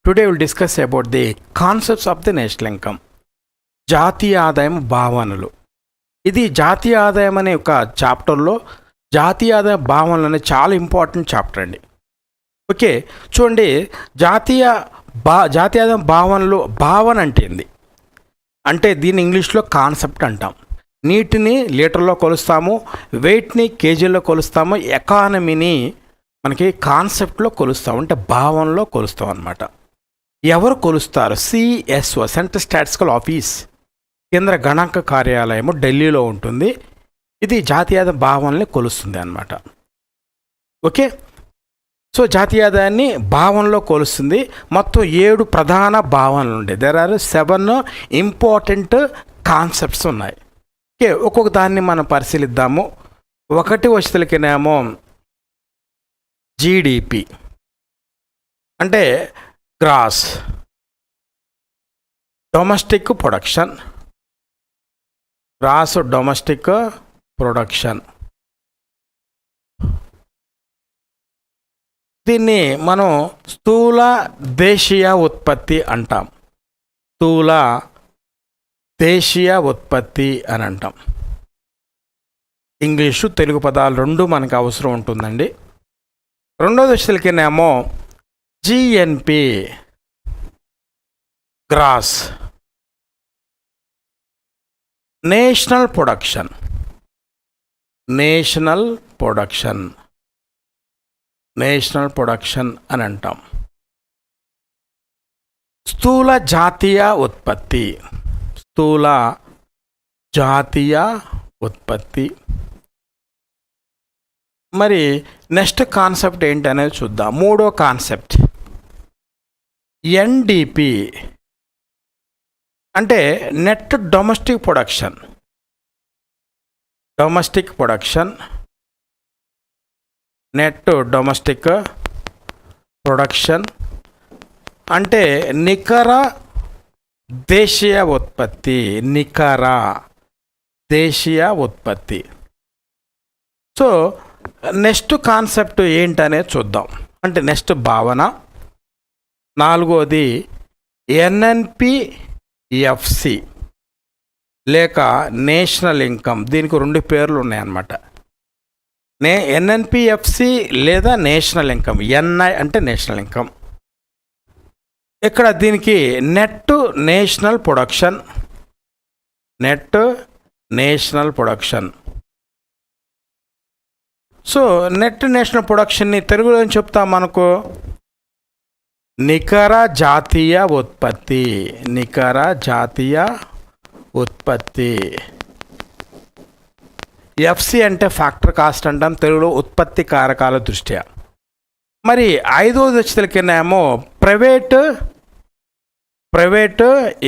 Today we'll discuss about the concepts of the national income. జాతీయ ఆదాయం భావనలు. ఇది జాతీయ ఆదాయం అనే ఒక చాప్టర్లో జాతీయ ఆదాయ భావనలు అనే చాలా ఇంపార్టెంట్ చాప్టర్ అండి. ఓకే, చూడండి, జాతీయ ఆదాయం భావనలు. భావన అంటే ఏంది అంటే దీన్ని ఇంగ్లీష్లో కాన్సెప్ట్ అంటాం. నీటిని లీటర్లో కొలుస్తాము, వెయిట్ని కేజీల్లో కొలుస్తాము, ఎకానమీని మనకి కాన్సెప్ట్లో కొలుస్తాము, అంటే భావనలో కొలుస్తాం అన్నమాట. ఎవరు కొలుస్తారు? సిఎస్ఓ, సెంట్రల్ స్టాటిస్టికల్ ఆఫీస్, కేంద్ర గణాంక కార్యాలయము ఢిల్లీలో ఉంటుంది. ఇది జాతీయ ఆదాయ భావనల్ని కొలుస్తుంది అన్నమాట. ఓకే, సో జాతీయ ఆదాయాన్ని భావనలో కొలుస్తుంది. మొత్తం 7 ప్రధాన భావనలు ఉండే. దెర్ ఆర్ 7 ఇంపార్టెంట్ కాన్సెప్ట్స్ ఉన్నాయి. ఓకే, ఒక్కొక్క దాన్ని మనం పరిశీలిద్దాము. ఒకటి వచ్చేసరికినేమో జీడిపి అంటే gross domestic production. Gross domestic production. దీన్ని మనం స్థూల దేశీయ ఉత్పత్తి అంటాం. స్థూల దేశీయ ఉత్పత్తి అని అంటాం. ఇంగ్లీషు తెలుగు పదాలు రెండు మనకు అవసరం ఉంటుందండి. రెండోది వచ్చేసరికినేమో GNP, gross national production. National production, national production అని అంటాం. స్థూల జాతీయ ఉత్పత్తి, స్థూల జాతీయ ఉత్పత్తి. మరి నెక్స్ట్ కాన్సెప్ట్ ఏంటి అనేది చూద్దాం. మూడో కాన్సెప్ట్ ఎన్డిపి అంటే net domestic production. Domestic production, net domestic production అంటే నికర దేశీయ ఉత్పత్తి. నికర దేశీయ ఉత్పత్తి. సో నెక్స్ట్ కాన్సెప్ట్ ఏంటనేది చూద్దాం. అంటే నెక్స్ట్ భావన. నాలుగోది ఎన్ఎన్పిఎఫ్సి లేక నేషనల్ ఇన్కమ్. దీనికి 2 పేర్లు ఉన్నాయన్నమాట. ఎన్ఎన్పిఎఫ్సి లేదా నేషనల్ ఇన్కమ్. ఎన్ఐ అంటే నేషనల్ ఇన్కమ్. ఇక్కడ దీనికి net national production, net national production. So net national ప్రొడక్షన్ని తెలుగులో ఏం చెప్తాం మనకు? నికర జాతీయ ఉత్పత్తి. నికర జాతీయ ఉత్పత్తి. ఎఫ్సి అంటే ఫ్యాక్టర్ కాస్ట్ అంటాం తెలుగులో, ఉత్పత్తి కారకాల దృష్ట్యా. మరి ఐదోది వచ్చేసరికినేమో ప్రైవేట్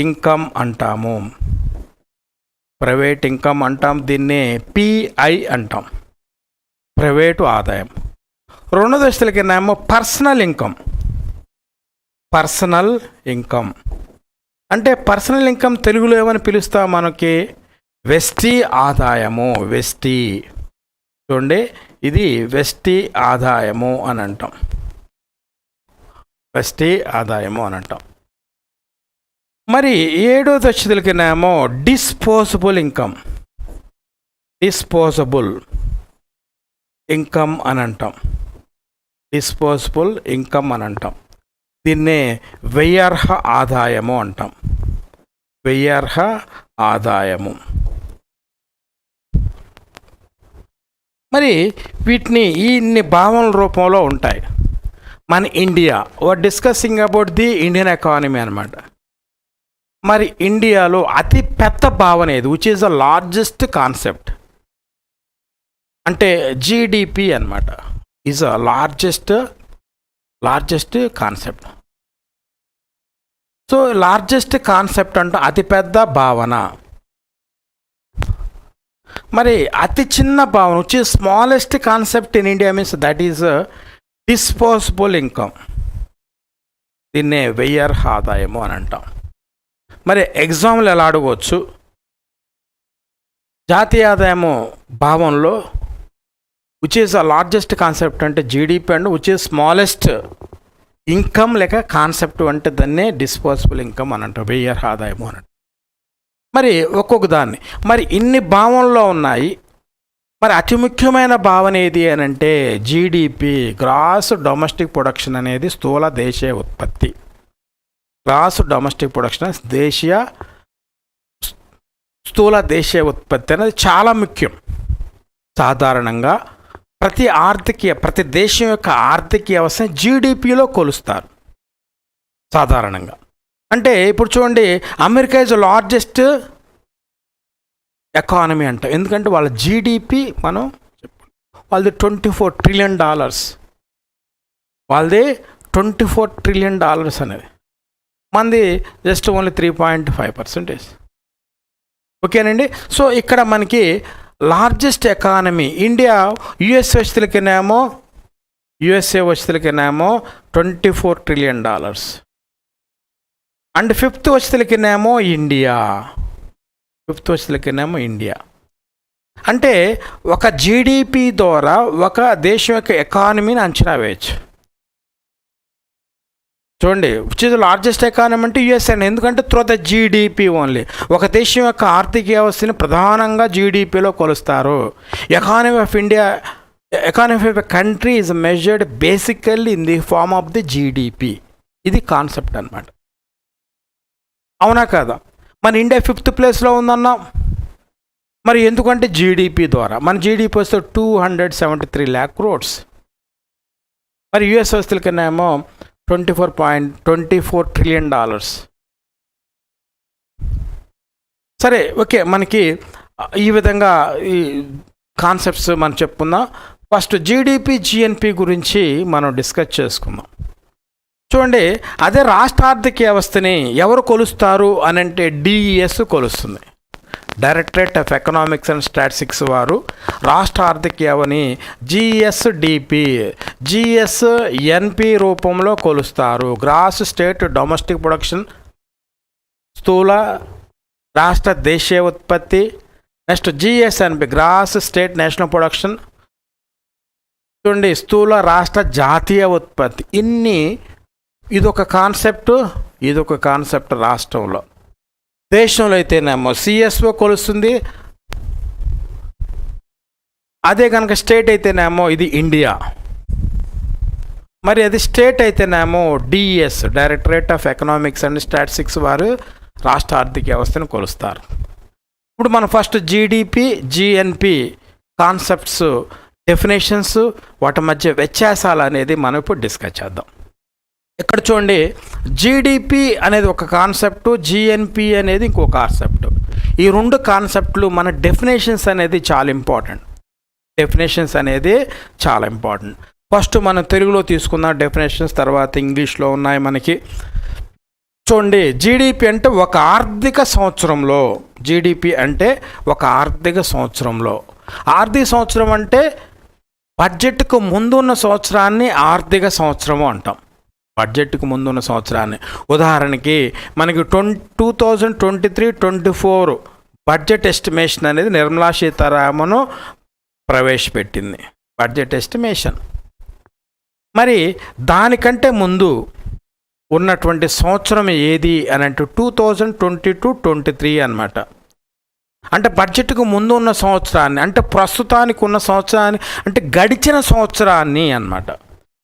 ఇన్కమ్ అంటాము. ప్రైవేట్ ఇన్కమ్ అంటాం. దీన్ని పిఐ అంటాం, ప్రైవేటు ఆదాయం. రెండోది వచ్చేసరికినేమో పర్సనల్ ఇన్కమ్. పర్సనల్ ఇన్కమ్ అంటే పర్సనల్ ఇన్కమ్ తెలుగులో ఏమని పిలుస్తాం మనకి? వెస్టీ ఆదాయము. వెస్టీ, చూడండి, ఇది వెస్టీ ఆదాయము అని అంటాం. వెస్టీ ఆదాయము అని అంటాం. మరి ఏడోది వచ్చేసరికినేమో డిస్పోజబుల్ ఇన్కమ్. డిస్పోజబుల్ ఇన్కమ్ అని అంటాం. డిస్పోజబుల్ ఇన్కమ్ అని అంటాం. దీన్నే వ్యయార్హ ఆదాయము అంటాం. వ్యయార్హ ఆదాయము. మరి వీటిని ఇన్ని భావనల రూపంలో ఉంటాయి. మన India discussing about the Indian economy అనమాట. మరి ఇండియాలో అతి పెద్ద భావన ఏది? Which is the largest concept అంటే జీడిపి అనమాట. Is a largest concept. So largest concept అంటే అతిపెద్ద భావన. మరి అతి చిన్న భావన which is smallest concept in India means that is disposable income. దీన్నే వ్యయార్హ ఆదాయము అని అంటాం. మరి ఎగ్జాంపుల్ ఎలా అడగవచ్చు? జాతీయ ఆదాయము భావనలో which is the largest concept అంటే GDP and which is smallest income లేక కాన్సెప్ట్ అంటే దాన్నే డిస్పోజబుల్ ఇన్కమ్ అని అంటారు, వ్యయ ఆదాయము అని అంటారు. మరి ఒక్కొక్క దాన్ని మరి ఇన్ని భావనలో ఉన్నాయి. మరి అతి ముఖ్యమైన భావన ఏది అని అంటే జీడిపి, గ్రాస్ డొమెస్టిక్ ప్రొడక్షన్ అనేది స్థూల దేశీయ ఉత్పత్తి. గ్రాస్ డొమెస్టిక్ ప్రొడక్షన్ స్థూల దేశీయ ఉత్పత్తి అనేది చాలా ముఖ్యం. సాధారణంగా ప్రతి దేశం యొక్క ఆర్థిక వ్యవస్థ జీడిపిలో కొలుస్తారు సాధారణంగా. అంటే ఇప్పుడు చూడండి, అమెరికా ఇస్ లార్జెస్ట్ ఎకానమీ అంట. ఎందుకంటే వాళ్ళ జీడిపి వాళ్ళది $24 trillion. వాళ్ళది $24 trillion అనేది. మనది జస్ట్ ఓన్లీ 3.5%. ఓకేనండి. సో ఇక్కడ మనకి లార్జెస్ట్ ఎకానమీ ఇండియా. యుఎస్ఏ వస్తువులకినేమో $24 trillion. అండ్ ఫిఫ్త్ వస్తువులకినేమో ఇండియా. అంటే ఒక జీడిపి ద్వారా ఒక దేశం యొక్క ఎకానమీని అంచనా వేయచ్చు. చూడండి, విచ్ ఇస్ లార్జెస్ట్ ఎకానమీ అంటే యుఎస్ఏ. ఎందుకంటే త్రూ ద జీడిపి ఓన్లీ. ఒక దేశం యొక్క ఆర్థిక వ్యవస్థని ప్రధానంగా జీడిపిలో కొలుస్తారు. Economy of a country is measured basically in the form of the GDP. ఇది కాన్సెప్ట్ అనమాట. అవునా కదా? మన ఇండియా 5th ప్లేస్లో ఉందన్నాం. మరి ఎందుకంటే జీడిపి ద్వారా. మన జీడిపి వస్తే 273 lakh crores. మరి యుఎస్ వస్తువులకనేమో $24 trillion. సరే, ఓకే. మనకి ఈ విధంగా ఈ కాన్సెప్ట్స్ మనం చెప్పుకుందాం. ఫస్ట్ జీడిపి, జిఎన్పి గురించి మనం డిస్కస్ చేసుకుందాం. చూడండి, అదే రాష్ట్ర ఆర్థిక వ్యవస్థని ఎవరు కొలుస్తారు అని అంటే డిఈఎస్ కొలుస్తుంది. Directorate of economics and statistics వారు రాష్ట్ర ఆర్థిక వ్యవస్థని జిఎస్ఎన్పి రూపంలో కొలుస్తారు. గ్రాస్ స్టేట్ డొమెస్టిక్ ప్రొడక్షన్, స్థూల రాష్ట్ర దేశీయ ఉత్పత్తి. Next GSNP gross state national production. చూడండి, స్థూల రాష్ట్ర జాతీయ ఉత్పత్తి. ఇదొక కాన్సెప్ట్ రాష్ట్రంలో. దేశంలో అయితేనేమో సిఎస్ఓ కొలుస్తుంది. అదే కనుక స్టేట్ అయితేనేమో ఇది ఇండియా. మరి అది స్టేట్ అయితేనేమో DS directorate of economics and statistics వారు రాష్ట్ర ఆర్థిక వ్యవస్థను కొలుస్తారు. ఇప్పుడు మనం first GDP, GNP concepts, definitions, వాటి మధ్య వ్యత్యాసాలు అనేది మనం ఇప్పుడు డిస్కస్ చేద్దాం. ఇక్కడ చూడండి, జీడిపి అనేది ఒక కాన్సెప్టు, జిఎన్పి అనేది ఇంకో కాన్సెప్టు. ఈ రెండు కాన్సెప్ట్లు మన డెఫినేషన్స్ అనేది చాలా ఇంపార్టెంట్. ఫస్ట్ మనం తెలుగులో తీసుకున్న డెఫినేషన్స్, తర్వాత ఇంగ్లీష్లో ఉన్నాయి మనకి. చూడండి, జీడిపి అంటే ఒక ఆర్థిక సంవత్సరంలో. ఆర్థిక సంవత్సరం అంటే బడ్జెట్కు ముందు ఉన్న సంవత్సరాన్ని ఆర్థిక సంవత్సరము అంటాం. ఉదాహరణకి మనకి 2023-24 బడ్జెట్ ఎస్టిమేషన్ అనేది నిర్మలా సీతారామన్ ప్రవేశపెట్టింది. Budget estimation. మరి దానికంటే ముందు ఉన్నటువంటి సంవత్సరం ఏది అని అంటే 2022-23 అన్నమాట. అంటే బడ్జెట్కు ముందు ఉన్న సంవత్సరాన్ని, అంటే ప్రస్తుతానికి ఉన్న సంవత్సరాన్ని, అంటే గడిచిన సంవత్సరాన్ని అన్నమాట.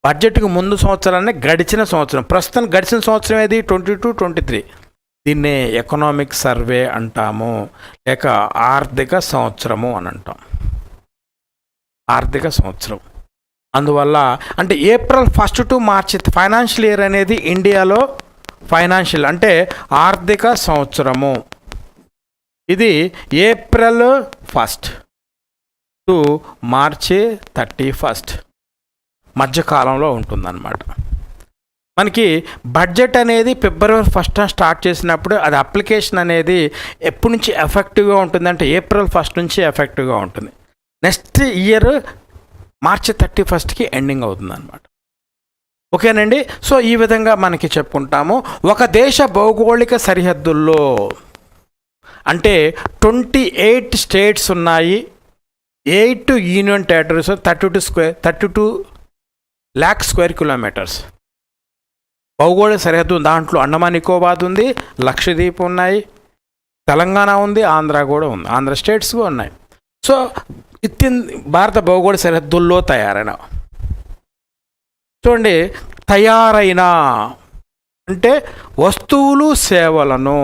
బడ్జెట్కు ముందు సంవత్సరాన్ని గడిచిన సంవత్సరం. ప్రస్తుతం గడిచిన సంవత్సరం ఏది 22-23. దీన్నే ఎకనామిక్ సర్వే అంటాము, లేక ఆర్థిక సంవత్సరము అని అంటాం. ఆర్థిక సంవత్సరం. అందువల్ల అంటే April 1 to March financial year అనేది ఇండియాలో అంటే ఆర్థిక సంవత్సరము. ఇది April 1 to March 31 మధ్యకాలంలో ఉంటుందన్నమాట. మనకి బడ్జెట్ అనేది February 1 స్టార్ట్ చేసినప్పుడు అది అప్లికేషన్ అనేది ఎప్పటి నుంచి ఎఫెక్టివ్గా ఉంటుంది అంటే April 1 నుంచి ఎఫెక్టివ్గా ఉంటుంది. నెక్స్ట్ ఇయర్ March 31కి ఎండింగ్ అవుతుంది అన్నమాట. ఓకేనండి. సో ఈ విధంగా మనకి చెప్పుకుంటాము. ఒక దేశ భౌగోళిక సరిహద్దుల్లో అంటే 28 స్టేట్స్ ఉన్నాయి, 8 union territories, 32 lakh square kilometers. భౌగోళిక సరిహద్దు దాంట్లో అండమాన్ నికోబార్ ఉంది, లక్షద్వీప్ ఉన్నాయి, తెలంగాణ ఉంది, ఆంధ్ర కూడా ఉంది, ఆంధ్ర స్టేట్స్ కూడా ఉన్నాయి. సో భారత భౌగోళిక సరిహద్దుల్లో తయారైన చూడండి, తయారైన అంటే వస్తువులు సేవలను,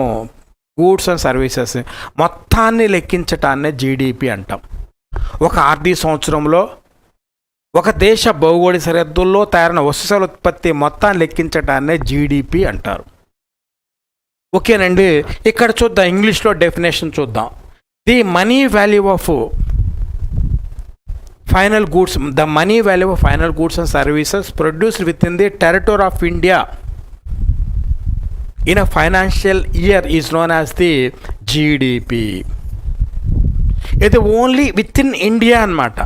గూడ్స్ అండ్ సర్వీసెస్ మొత్తాన్ని లెక్కించటాన్నే జీడిపి అంటాం. ఒక ఆర్థిక సంవత్సరంలో ఒక దేశ భౌగోళిక సరిహద్దుల్లో తయారైన వస్తువుల ఉత్పత్తి మొత్తాన్ని లెక్కించటాన్నే జీడిపి అంటారు. ఓకేనండి. ఇక్కడ చూద్దాం, ఇంగ్లీష్లో డెఫినేషన్ చూద్దాం. The money value of final goods, the money value of final goods and services produced with in the territory of India in a financial year is known as the GDP. ఇది only with in India అనమాట.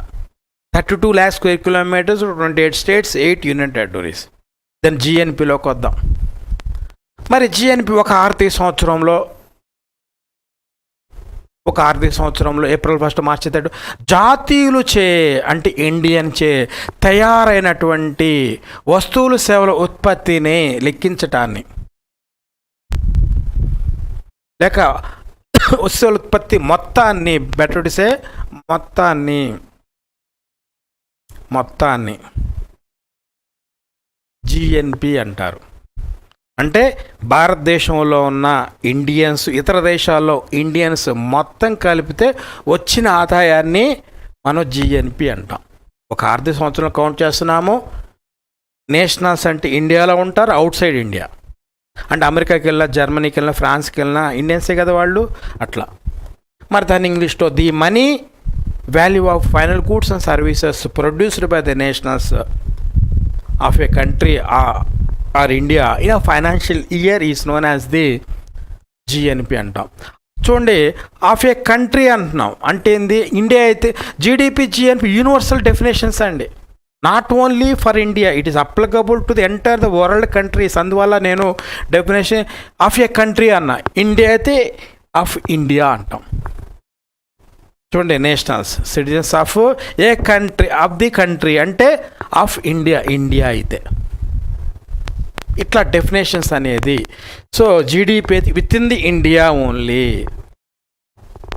32 lakh square kilometers, 28 states, 8 union territories. Then జిఎన్పిలోకి వద్దాం. మరి GNP ఒక ఆర్థిక సంవత్సరంలో April 1 మార్చి 3 జాతీయులు చే అంటే Indian చే తయారైనటువంటి వస్తువులు సేవల ఉత్పత్తిని లెక్కించటాన్ని, లేక వస్తువుల ఉత్పత్తి మొత్తాన్ని, బెటర్ టు సే మొత్తాన్ని జిఎన్పి అంటారు. అంటే భారతదేశంలో ఉన్న ఇండియన్స్, ఇతర దేశాల్లో ఇండియన్స్ మొత్తం కలిపితే వచ్చిన ఆదాయాన్ని మనం జిఎన్పి అంటాం. ఒక ఆర్థిక సంవత్సరం కౌంట్ చేస్తున్నాము. నేషనల్స్ అంటే ఇండియాలో ఉంటారు, అవుట్ సైడ్ ఇండియా అంటే అమెరికాకి వెళ్ళినా, జర్మనీకి వెళ్ళినా, ఫ్రాన్స్కి వెళ్ళినా ఇండియన్సే కదా వాళ్ళు, అట్లా. మరి దాని ఇంగ్లీష్లో the money value of final goods and services produced by the nationals of a country or India in a financial year is known as the GNP అంటాం. చూడండి, ఆఫ్ ఏ కంట్రీ అంటున్నాం అంటే ఏంది? ఇండియా అయితే జీడిపి, జిఎన్పి యూనివర్సల్ డెఫినేషన్స్ అండి. Not only for India, it is applicable to the entire the world countries. అందువల్ల నేను definition of a country అన్నా. ఇండియా అయితే ఆఫ్ ఇండియా అంటాం. చూడండి, nationals, citizens of a country, of the country అంటే of India, India అయితే ఇట్లా definitions అనేది. So GDP with in the India only.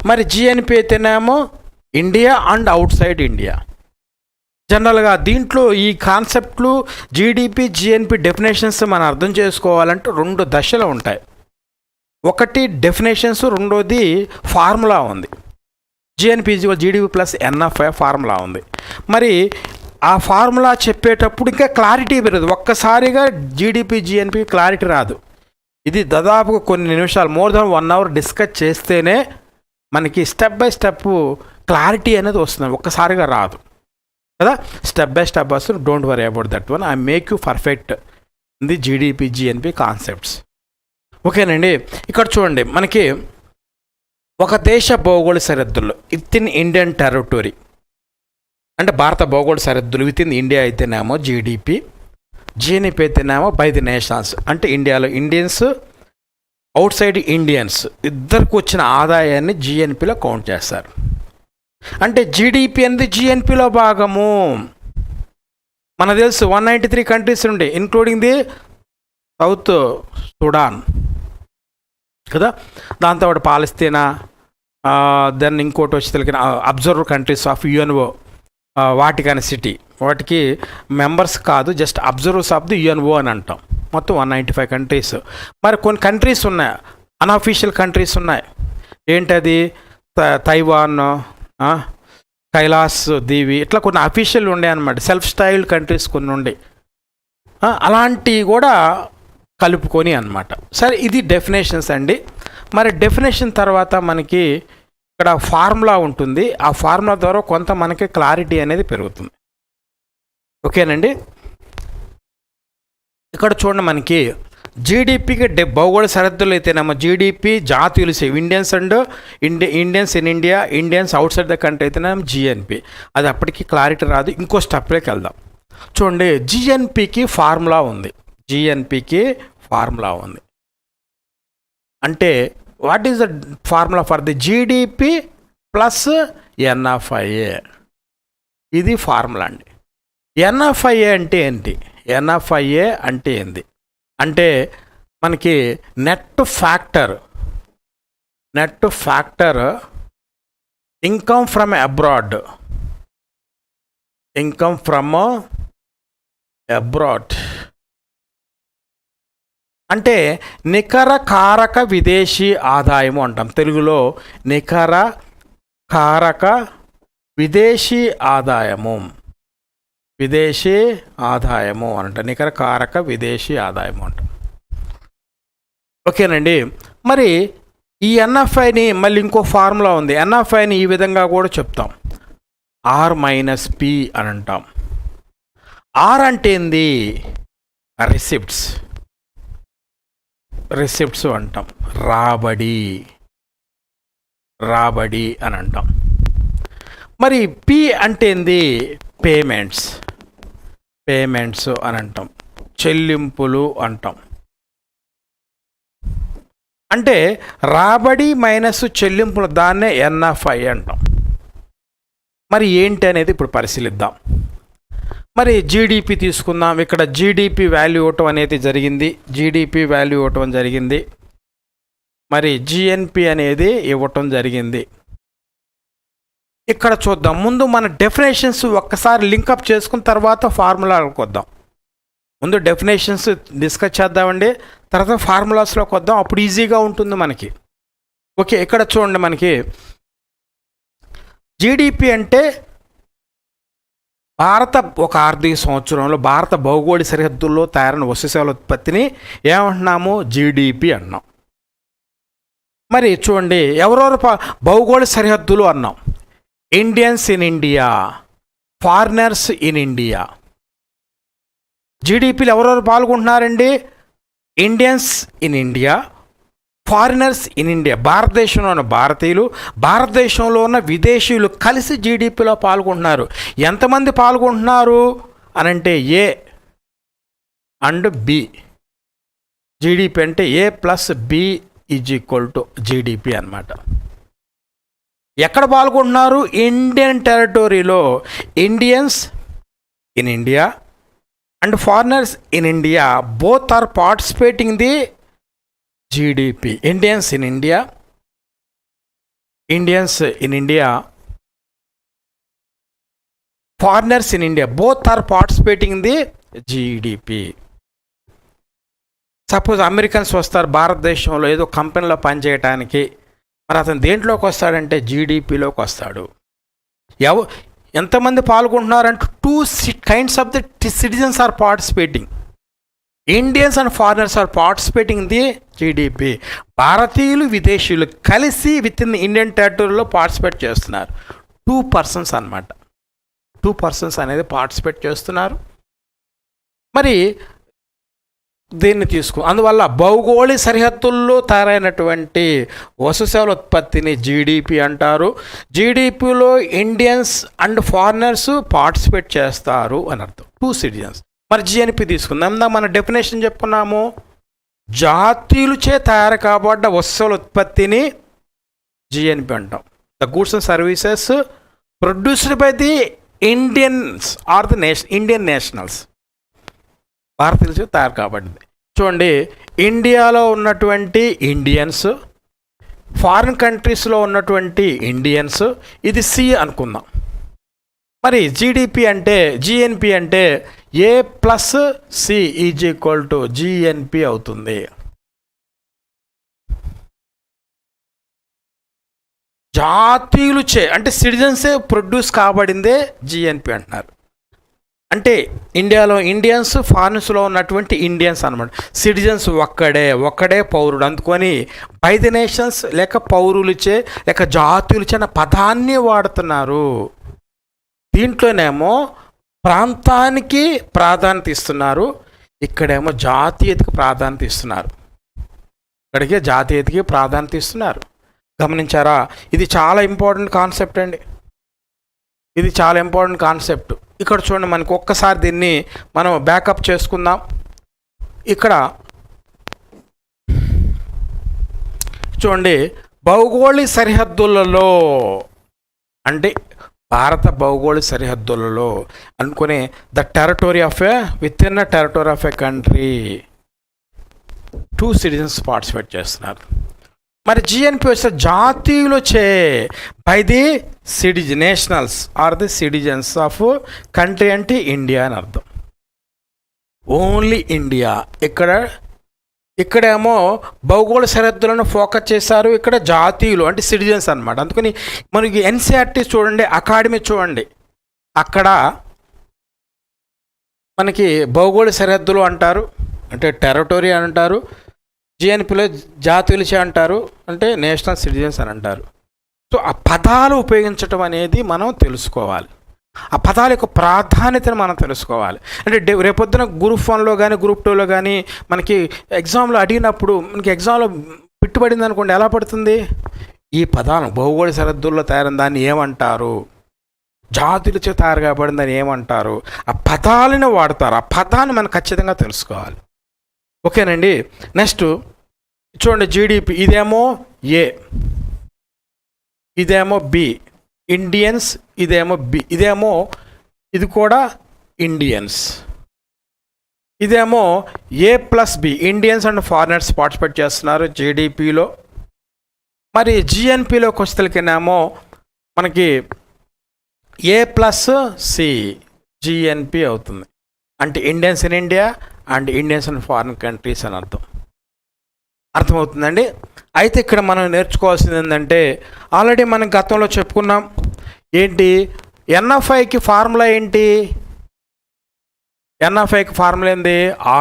మరి జిఎన్పి అయితేనేమో India and out side India. జనరల్గా దీంట్లో ఈ కాన్సెప్ట్లు జీడిపి, జిఎన్పి డెఫినేషన్స్ మనం అర్థం చేసుకోవాలంటే 2 దశలు ఉంటాయి. ఒకటి డెఫినేషన్స్, రెండోది ఫార్ములా ఉంది. GNP GDP plus NFI formula ఉంది. మరి ఆ ఫార్ములా చెప్పేటప్పుడు ఇంకా క్లారిటీ పెరగదు. ఒక్కసారిగా జీడిపి, జిఎన్పి క్లారిటీ రాదు. ఇది దాదాపుగా కొన్ని నిమిషాలు, మోర్ దెన్ 1 hour డిస్కస్ చేస్తేనే మనకి స్టెప్ బై స్టెప్ క్లారిటీ అనేది వస్తుంది. ఒక్కసారిగా రాదు కదా, స్టెప్ బై స్టెప్ వస్తుంది. Don't worry about that one. I make you perfect in the GDP, GNP concepts. ఓకేనండి. ఇక్కడ చూడండి, మనకి ఒక దేశ భౌగోళిక సరిహద్దుల్లో విత్ ఇన్ ఇండియన్ టెరిటరీ అంటే భారత భౌగోళిక సరిహద్దులు విత్ ఇన్ ఇండియా అయితేనేమో జీడిపి, జిఎన్పి అయితేనేమో బై ది నేషనల్స్ అంటే ఇండియాలో ఇండియన్స్, అవుట్ సైడ్ ఇండియన్స్ ఇద్దరికి వచ్చిన ఆదాయాన్ని జిఎన్పిలో కౌంట్ చేస్తారు. అంటే జీడిపి అనేది జిఎన్పిలో భాగము. మనకు తెలుసు 193 కంట్రీస్ ఉండే, ఇంక్లూడింగ్ ది సౌత్ సుడాన్ కదా, దాంతోపాటు పాలస్తీనా, దెన్ ఇంకోటి వచ్చి తెలిగిన observer countries of UNO, Vatican city, వాటికి మెంబర్స్ కాదు, just observers of the UNO అని అంటాం. మొత్తం 195 కంట్రీస్. మరి కొన్ని కంట్రీస్ ఉన్నాయి, అన్అఫీషియల్ కంట్రీస్ ఉన్నాయి. ఏంటది? తైవాన్, కైలాస్ దీవి, ఇట్లా కొన్ని అఫీషియల్ ఉండే అనమాట. సెల్ఫ్ స్టైల్డ్ కంట్రీస్ కొన్ని ఉండే, అలాంటివి కూడా కలుపుకొని అనమాట. సరే, ఇది డెఫినేషన్స్ అండి. మరి డెఫినేషన్ తర్వాత మనకి ఇక్కడ ఫార్ములా ఉంటుంది. ఆ ఫార్ములా ద్వారా కొంత మనకి క్లారిటీ అనేది పెరుగుతుంది. ఓకేనండి. ఇక్కడ చూడండి, మనకి జీడిపికి భౌగోళిక సరిహద్దులు అయితేనేమో జీడిపి జాతీయులు Indians and Indians in India, Indians outside the country అయితేనేమో జిఎన్పి. అది అప్పటికి క్లారిటీ రాదు. ఇంకో స్టెప్లోకి వెళ్దాం. చూడండి, జిఎన్పికి ఫార్ములా ఉంది. జిఎన్పికి ఫార్ములా ఉంది అంటే what is the formula for the GDP plus NFIA? ఇది ఫార్ములా అండి. ఎన్ఎఫ్ఐఏ అంటే ఏంటి? ఎన్ఎఫ్ఐఏ అంటే ఏంది? అంటే మనకి net factor income from abroad అంటే నికర కారక విదేశీ ఆదాయము అంటాం. తెలుగులో నికర కారక విదేశీ ఆదాయము అంట. నికర కారక విదేశీ ఆదాయము అంట. ఓకేనండి. మరి ఈ ఎన్ఎఫ్ఐని మళ్ళీ ఇంకో ఫార్ములా ఉంది. ఎన్ఎఫ్ఐని ఈ విధంగా కూడా చెప్తాం, R-P అని అంటాం. ఆర్ అంటే ఏంది? రిసిప్ట్స్ అంటాం. రాబడి అని అంటాం. మరి పి అంటే ఏంది? పేమెంట్స్ అని అంటాం. చెల్లింపులు అంటాం. అంటే రాబడి మైనస్ చెల్లింపులు, దాన్నే ఎన్ఎఫ్ఐ అంటాం. మరి ఏంటి అనేది ఇప్పుడు పరిశీలిద్దాం. మరి జీడిపి తీసుకుందాం. ఇక్కడ జీడిపి వాల్యూ ఇవ్వటం అనేది జరిగింది. మరి జిఎన్పి అనేది ఇవ్వటం జరిగింది. ఇక్కడ చూద్దాం. ముందు మన డెఫినేషన్స్ ఒక్కసారి లింకప్ చేసుకున్న తర్వాత ఫార్ములాలకు వద్దాం. ముందు డెఫినేషన్స్ డిస్కస్ చేద్దామండి, తర్వాత ఫార్ములాస్లోకి వద్దాం. అప్పుడు ఈజీగా ఉంటుంది మనకి. ఓకే, ఇక్కడ చూడండి. మనకి జీడిపి అంటే ఒక ఆర్థిక సంవత్సరంలో భారత భౌగోళిక సరిహద్దుల్లో తయారైన వస్తు సేవల ఉత్పత్తిని ఏమంటున్నాము? జీడిపి అన్నాం. మరి చూడండి, ఎవరెవరు భౌగోళిక సరిహద్దులు అన్నాం? Indians in India, foreigners in India. జీడిపిలో ఎవరెవరు పాల్గొంటున్నారండి? Indians in India, foreigners in India. భారతదేశంలో ఉన్న భారతీయులు, భారతదేశంలో ఉన్న విదేశీయులు కలిసి జీడిపిలో పాల్గొంటున్నారు. ఎంతమంది పాల్గొంటున్నారు అని అంటే ఏ అండ్ బి. జీడిపి అంటే A+B = జీడిపి అన్నమాట. ఎక్కడ పాల్గొంటున్నారు? ఇండియన్ టెరిటరీలో. Indians in India and foreigners in India both are participating the GDP. Indians in India, foreigners in India both are participating the GDP. Suppose Americans వస్తారు భారతదేశంలో ఏదో కంపెనీలో పనిచేయటానికి. మరి అతను దేంట్లోకి వస్తాడంటే జీడిపిలోకి వస్తాడు. ఎంతమంది పాల్గొంటున్నారంటే 2 kinds of the citizens are participating. Indians and foreigners are participating the GDP. భారతీయులు విదేశీయులు కలిసి విత్ ఇన్ ఇండియన్ టెరిటరీలో పార్టిసిపేట్ చేస్తున్నారు. 2 persons అన్నమాట. 2 persons అనేది పార్టిసిపేట్ చేస్తున్నారు. మరి దీన్ని అందువల్ల భౌగోళిక సరిహద్దుల్లో తయారైనటువంటి వస్తు సేవల ఉత్పత్తిని జీడిపి అంటారు. జీడిపిలో ఇండియన్స్ అండ్ ఫారినర్స్ పార్టిసిపేట్ చేస్తారు అని అర్థం. 2 citizens. మరి జిఎన్పి తీసుకుందాం. మన డెఫినేషన్ చెప్పుకున్నాము. జాతీయులచే తయారు కాబడ్డ వస్తువుల ఉత్పత్తిని జిఎన్పి అంటాం. The goods and services produced by the Indians are the Indian nationals. భారతీయులచే తయారు కాబడింది. చూడండి, ఇండియాలో ఉన్నటువంటి ఇండియన్స్, ఫారిన్ కంట్రీస్లో ఉన్నటువంటి ఇండియన్స్, ఇది సి అనుకుందాం. మరి జీడిపి అంటే జిఎన్పి అంటే A+C = జిఎన్పి అవుతుంది. జాతీయులుచే అంటే సిటిజన్సే ప్రొడ్యూస్ కాబడిందే జిఎన్పి అంటున్నారు. అంటే ఇండియాలో ఇండియన్స్, ఫారినర్స్లో ఉన్నటువంటి ఇండియన్స్ అనమాట. సిటిజన్స్ ఒక్కడే పౌరుడు. అందుకొని బై ది నేషన్స్ లేక పౌరులచే లేక జాతీయులచే అన్న పదాన్ని వాడుతున్నారు. దీంట్లోనేమో ప్రాంతానికి ప్రాధాన్యత ఇస్తున్నారు, ఇక్కడేమో జాతీయతకి ప్రాధాన్యత ఇస్తున్నారు. ఇక్కడికే జాతీయతకి ప్రాధాన్యత ఇస్తున్నారు. గమనించారా? ఇది చాలా ఇంపార్టెంట్ కాన్సెప్ట్ అండి. ఇది చాలా ఇంపార్టెంట్ కాన్సెప్ట్. ఇక్కడ చూడండి, మనకు ఒక్కసారి దీన్ని మనం బ్యాకప్ చేసుకుందాం. ఇక్కడ చూడండి, భౌగోళిక సరిహద్దులలో అంటే భారత భౌగోళిక సరిహద్దులలో అనుకునే the territory of within the territory of a country. 2 citizens participate చేస్తున్నారు. మరి జిఎన్పి వస్తే జాతీయులు by the nationals are the citizens of country అంటే ఇండియా అని అర్థం. Only India. ఇక్కడేమో భౌగోళ సరిహద్దులను ఫోకస్ చేశారు, ఇక్కడ జాతీయులు అంటే సిటిజన్స్ అనమాట. అందుకని మనకి ఎన్సీఆర్టీ చూడండి, అకాడమీ చూడండి, అక్కడ మనకి భౌగోళ సరిహద్దులు అంటారు అంటే టెరిటరీ అని అంటారు, జిఎన్పిలో జాతీయులచే అంటారు అంటే నేషనల్ సిటిజన్స్ అని అంటారు. సో ఆ పదాలు ఉపయోగించడం అనేది మనం తెలుసుకోవాలి, ఆ పదాల యొక్క ప్రాధాన్యతను మనం తెలుసుకోవాలి. అంటే రేపొద్దున గ్రూప్ 1లో కానీ గ్రూప్ 2లో కానీ మనకి ఎగ్జామ్లో అడిగినప్పుడు మనకి ఎగ్జామ్లో పిట్టుబడింది అనుకోండి, ఎలా పడుతుంది? ఈ పదాలను భౌగోళిక సరిహద్దుల్లో తయారైన దాన్ని ఏమంటారు, జాతులచే తయారు కాబడిందని ఏమంటారు, ఆ పదాలను వాడతారు. ఆ పదాన్ని మనం ఖచ్చితంగా తెలుసుకోవాలి. ఓకేనండి. నెక్స్ట్ చూడండి, జీడిపి ఇదేమో ఏ, ఇదేమో బి, ఇండియన్స్ ఇదేమో బి, ఇది కూడా ఇండియన్స్, ఇదేమో A plus B, Indians and foreigners participate చేస్తున్నారు జీడిపిలో. మరి జిఎన్పిలోకి వచ్చేసరికినేమో మనకి ఏ ప్లస్ సి జిఎన్పి అవుతుంది. అంటే Indians in India and Indians in foreign countries అని అర్థమవుతుందండి. అయితే ఇక్కడ మనం నేర్చుకోవాల్సింది ఏంటంటే, ఆల్రెడీ మనం గతంలో చెప్పుకున్నాం. ఏంటి ఎన్ఎఫ్ఐకి ఫార్ములా ఏంటి? ఎన్ఎఫ్ఐకి ఫార్ములా ఏంది?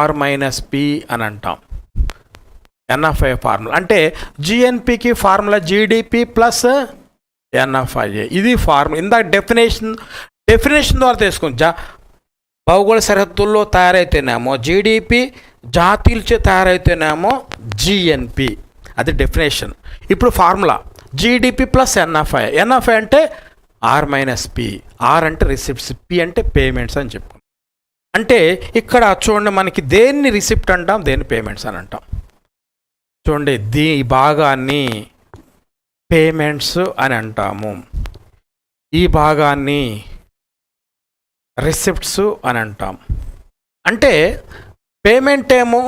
R-P అని అంటాం. ఎన్ఎఫ్ఐ ఫార్ములా అంటే జిఎన్పికి ఫార్ములా జీడిపి ప్లస్ ఎన్ఎఫ్ఐ. ఇది ఫార్ములా. ఇందాక డెఫినేషన్ ద్వారా తెలుసుకుని భౌగోళిక సరిహద్దుల్లో తయారైతేనేమో జీడిపి, జాతీయులచే తయారైతేనేమో జిఎన్పి, అది డెఫినేషన్. ఇప్పుడు formula GDP plus NFI. NFI అంటే R-P, ఆర్ అంటే రిసిప్ట్స్, పి అంటే పేమెంట్స్ అని చెప్పుకున్నాం. అంటే ఇక్కడ చూడండి, మనకి దేన్ని రిసిప్ట్ అంటాం, దేన్ని పేమెంట్స్ అని అంటాం. చూడండి, ఈ భాగాన్ని పేమెంట్స్ అని అంటాము, ఈ భాగాన్ని రిసిప్ట్స్ అని అంటాం. అంటే పేమెంట్ ఏమో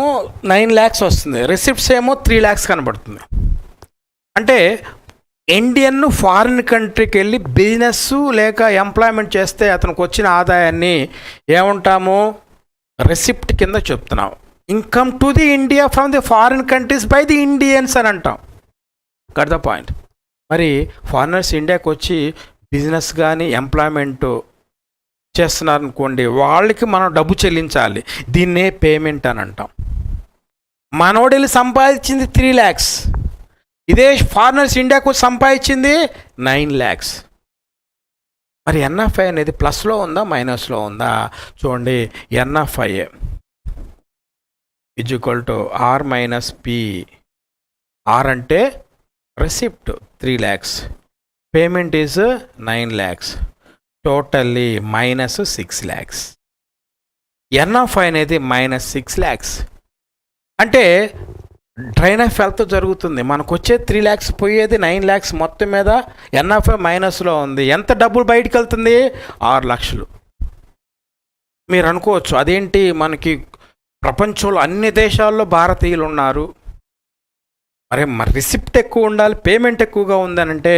9 lakhs వస్తుంది, రిసిప్ట్స్ ఏమో 3 lakhs కనబడుతుంది. అంటే ఇండియన్ ఫారిన్ కంట్రీకి వెళ్ళి బిజినెస్ లేక ఎంప్లాయ్మెంట్ చేస్తే అతనికి వచ్చిన ఆదాయాన్ని ఏమంటాము? రిసిప్ట్ కింద చెప్తున్నాం. Income to the India from the foreign countries by the Indians అని అంటాం. Got the point. మరి ఫారినర్స్ ఇండియాకి వచ్చి బిజినెస్ కానీ ఎంప్లాయ్మెంట్ చేస్తున్నారనుకోండి, వాళ్ళకి మనం డబ్బు చెల్లించాలి, దీన్నే పేమెంట్ అని అంటాం. మనోడెళ్ళి సంపాదించింది 3 lakhs, ఇదే ఫారినర్స్ ఇండియాకు వచ్చి సంపాదించింది 9 lakhs. మరి ఎన్ఎఫ్ఐ అనేది ప్లస్లో ఉందా మైనస్లో ఉందా? చూడండి, ఎన్ఎఫ్ఐ =R-P. ఆర్ అంటే receipt 3 lakhs, payment is 9 lakhs, totally -6 lakhs. NFI అనేది -6 lakhs. అంటే డ్రైన్ ఆఫ్ వెల్త్ జరుగుతుంది. మనకు వచ్చే 3 lakhs, పోయేది 9 lakhs. మొత్తం మీద ఎన్ఎఫ్ఐ మైనస్లో ఉంది. ఎంత డబ్బులు బయటికి వెళ్తుంది? 6 lakhs. మీరు అనుకోవచ్చు, అదేంటి మనకి ప్రపంచంలో అన్ని దేశాల్లో భారతీయులు ఉన్నారు, మరి రిసిప్ట్ ఎక్కువ ఉండాలి, పేమెంట్ ఎక్కువగా ఉందనంటే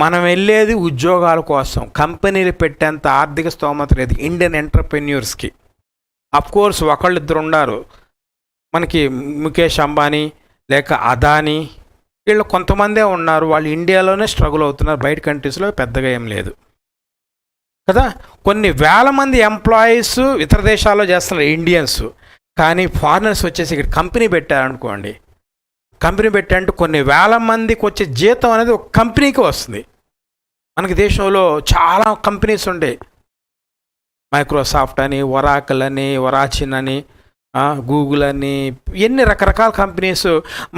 మనం వెళ్ళేది ఉద్యోగాల కోసం. కంపెనీలు పెట్టేంత ఆర్థిక స్తోమత లేదు ఇండియన్ ఎంటర్ప్రెన్యూర్స్కి. అఫ్కోర్స్ ఒకళ్ళిద్దరు ఉన్నారు, మనకి ముఖేష్ అంబానీ లేక అదానీ, వీళ్ళు కొంతమందే ఉన్నారు. వాళ్ళు ఇండియాలోనే స్ట్రగుల్ అవుతున్నారు, బయట కంట్రీస్లో పెద్దగా ఏం లేదు కదా. కొన్ని వేల మంది ఎంప్లాయీస్ ఇతర దేశాల్లో చేస్తున్నారు ఇండియన్స్, కానీ ఫారినర్స్ వచ్చేసి ఇక్కడ కంపెనీ పెట్టారనుకోండి, కంపెనీ పెట్టారంటే కొన్ని వేల మందికి వచ్చే జీతం అనేది ఒక కంపెనీకి వస్తుంది. మనకి దేశంలో చాలా కంపెనీస్ ఉండే, మైక్రోసాఫ్ట్ అని, ఒరాకిల్ అని, ఒరాచిన్ అని, గూగుల్ అని, ఎన్ని రకరకాల కంపెనీస్.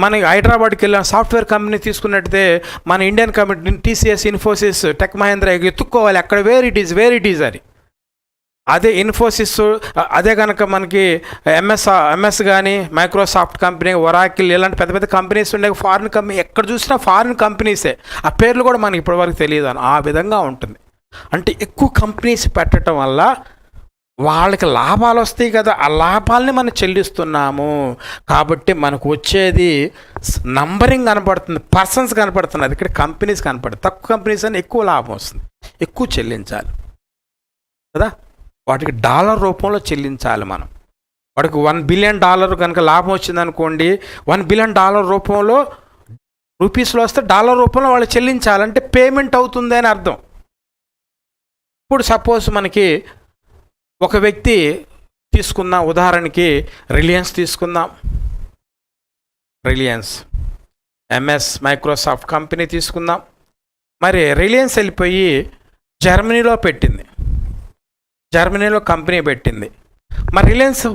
మనకి హైదరాబాద్కి వెళ్ళిన సాఫ్ట్వేర్ కంపెనీ తీసుకున్నట్టయితే మన Indian company TCS, Infosys, tech Mahindra ఎత్తుక్కోవాలి అక్కడ వేర్ ఇట్ ఈజ్ అని. అదే ఇన్ఫోసిస్, అదే కనుక మనకి ఎంఎస్ కానీ, మైక్రోసాఫ్ట్ కంపెనీ, ఒరాకిల్, ఇలాంటి పెద్ద పెద్ద కంపెనీస్ ఉండే ఫారిన్ కంపెనీ. ఎక్కడ చూసినా ఫారిన్ కంపెనీసే, ఆ పేర్లు కూడా మనకి ఇప్పటివరకు తెలియదు అని. ఆ విధంగా ఉంటుంది. అంటే ఎక్కువ కంపెనీస్ పెట్టడం వల్ల వాళ్ళకి లాభాలు వస్తాయి కదా, ఆ లాభాలని మనం చెల్లిస్తున్నాము కాబట్టి మనకు వచ్చేది నంబరింగ్ కనపడుతుంది, పర్సన్స్ కనపడుతున్నది, ఇక్కడ కంపెనీస్ కనపడుతుంది. తక్కువ కంపెనీస్ అని ఎక్కువ లాభం వస్తుంది, ఎక్కువ చెల్లించాలి కదా, వాటికి డాలర్ రూపంలో చెల్లించాలి. మనం వాడికి $1 బిలియన్ కనుక లాభం వచ్చిందనుకోండి, $1 బిలియన్ రూపంలో రూపీస్లో వస్తే డాలర్ రూపంలో వాళ్ళు చెల్లించాలంటే పేమెంట్ అవుతుంది అని అర్థం. ఇప్పుడు సపోజ్ మనకి ఒక వ్యక్తి తీసుకుందాం, ఉదాహరణకి రిలయన్స్ తీసుకుందాం. రిలయన్స్ MS మైక్రోసాఫ్ట్ కంపెనీ తీసుకుందాం. మరి రిలయన్స్ వెళ్ళిపోయి జర్మనీలో పెట్టింది, జర్మనీలో కంపెనీ పెట్టింది. మరి రిలయన్స్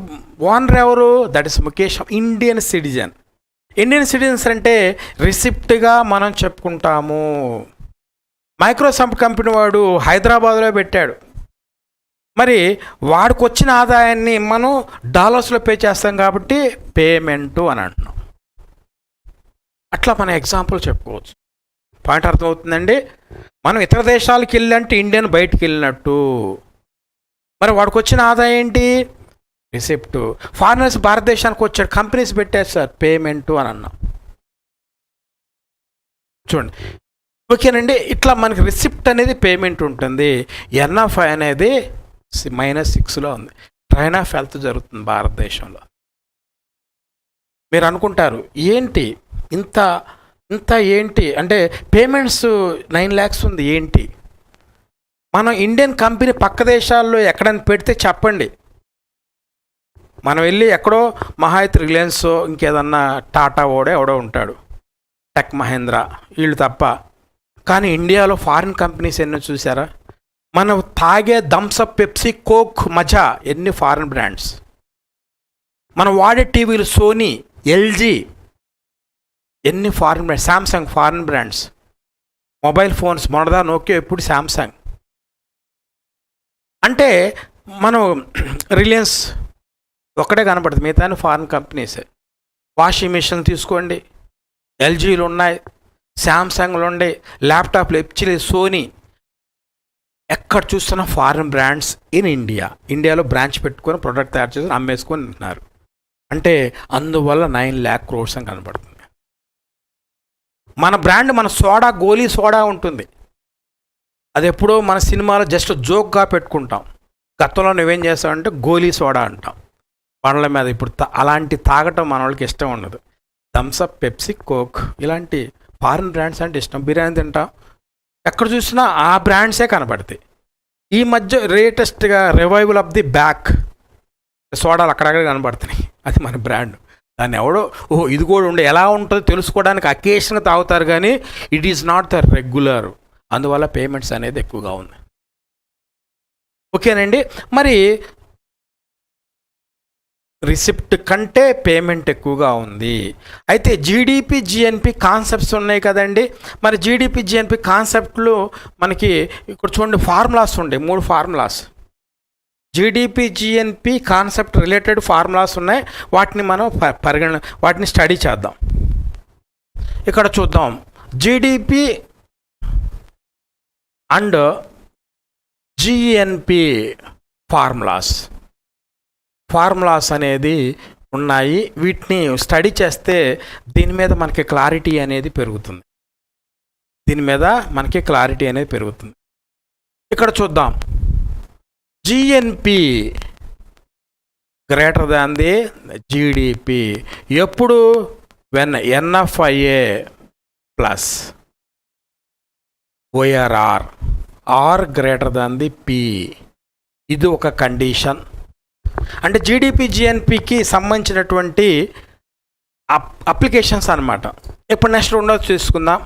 ఓనర్ ఎవరు? That is Mukesh, Indian citizen. Indian citizens అంటే రిసిప్ట్గా మనం చెప్పుకుంటాము. మైక్రోసాఫ్ట్ కంపెనీ వాడు హైదరాబాద్లో పెట్టాడు, మరి వాడికి వచ్చిన ఆదాయాన్ని మనం డాలర్స్లో పే చేస్తాం కాబట్టి పేమెంటు అని అంటున్నాం. అట్లా మన ఎగ్జాంపుల్ చెప్పుకోవచ్చు. పాయింట్ అర్థమవుతుందండి. మనం ఇతర దేశాలకు వెళ్ళంటే ఇండియన్ బయటికి వెళ్ళినట్టు, మరి వాడికి వచ్చిన ఆదాయం ఏంటి? రిసిప్ట్. ఫారినర్స్ భారతదేశానికి వచ్చాడు, కంపెనీస్ పెట్టారు సార్, పేమెంటు అని అన్నాం. చూడండి, ఓకేనండి. ఇట్లా మనకి రిసిప్ట్ అనేది పేమెంట్ ఉంటుంది. NFI అనేది -6లో ఉంది. ట్రైన్ ఆఫ్ హెల్త్ జరుగుతుంది భారతదేశంలో. మీరు అనుకుంటారు ఏంటి ఇంత ఇంత ఏంటి అంటే పేమెంట్స్ 9 lakhs ఉంది ఏంటి? మనం ఇండియన్ కంపెనీ పక్క దేశాల్లో ఎక్కడైనా పెడితే చెప్పండి, మనం వెళ్ళి ఎక్కడో మహా అయితే రిలయన్స్ ఇంకేదన్నా టాటా ఎవడో ఉంటాడు, టెక్ మహేంద్ర, వీళ్ళు తప్ప. కానీ ఇండియాలో ఫారిన్ కంపెనీస్ ఎన్నో చూసారా? మనం తాగే థమ్సప్, పెప్సీ, కోక్, మజా ఎన్ని ఫారిన్ బ్రాండ్స్. మనం వాడే టీవీలు సోనీ, LG ఎన్ని foreign brands, Samsung foreign brands. Mobile phones మొన్నదా నోకియా, ఎప్పుడు శాంసంగ్. అంటే మనం రిలయన్స్ ఒక్కడే కనపడుతుంది, మిగతా ఫారిన్ కంపెనీసే. వాషింగ్ మిషన్ తీసుకోండి, LGలు ఉన్నాయి, శాంసంగ్లు ఉన్నాయి, ల్యాప్టాప్లు HP, సోనీ, ఎక్కడ చూస్తున్నా ఫారిన్ బ్రాండ్స్ ఇన్ ఇండియా. ఇండియాలో బ్రాంచ్ పెట్టుకొని ప్రొడక్ట్ తయారు చేసి అమ్మేసుకొని ఉంటున్నారు. అంటే అందువల్ల 9 lakh crores అని కనపడుతుంది. మన బ్రాండ్, మన సోడా, గోలీ సోడా ఉంటుంది, అది ఎప్పుడో మన సినిమాలో జస్ట్ జోక్గా పెట్టుకుంటాం. గతంలో నువ్వేం చేస్తావంటే గోలీ సోడా అంటాం పండ్ల మీద. ఇప్పుడు అలాంటి తాగటం మన వాళ్ళకి ఇష్టం ఉండదు. థమ్సప్, పెప్సీ, కోక్ ఇలాంటి ఫారిన్ బ్రాండ్స్ అంటే ఇష్టం. బిర్యానీ తింటాం, ఎక్కడ చూసినా ఆ బ్రాండ్సే కనపడతాయి. ఈ మధ్య లేటెస్ట్గా రివైవల్ ఆఫ్ ది బ్యాక్ సోడాలు అక్కడక్కడ కనబడుతున్నాయి, అది మన బ్రాండ్. దాన్ని ఎవడో ఇది కూడా ఉండే ఎలా ఉంటుందో తెలుసుకోవడానికి అకేషన్గా తాగుతారు, కానీ it is not the regular. అందువల్ల పేమెంట్స్ అనేది ఎక్కువగా ఉంది. ఓకేనండి. మరి రిసిప్ట్ కంటే పేమెంట్ ఎక్కువగా ఉంది. అయితే GDP, GNP కాన్సెప్ట్స్ ఉన్నాయి కదండి. మరి GDP, GNP కాన్సెప్ట్లు మనకి ఇక్కడ చూడండి ఫార్ములాస్ ఉండే, 3 formulas. GDP, GNP concept related formulas ఉన్నాయి. వాటిని మనం వాటిని స్టడీ చేద్దాం. ఇక్కడ చూద్దాం GDP అండ్ GNP ఫార్ములాస్ అనేది ఉన్నాయి. వీటిని స్టడీ చేస్తే దీని మీద మనకి క్లారిటీ అనేది పెరుగుతుంది. ఇక్కడ చూద్దాం GNP greater than the GDP. ఎప్పుడు? When NFIA plus ORR or greater than the P. ఇది ఒక కండిషన్. అంటే GDP, GNPకి సంబంధించినటువంటి అప్లికేషన్స్ అన్నమాట. ఇప్పుడు నెక్స్ట్ రెండోది తీసుకుందాం.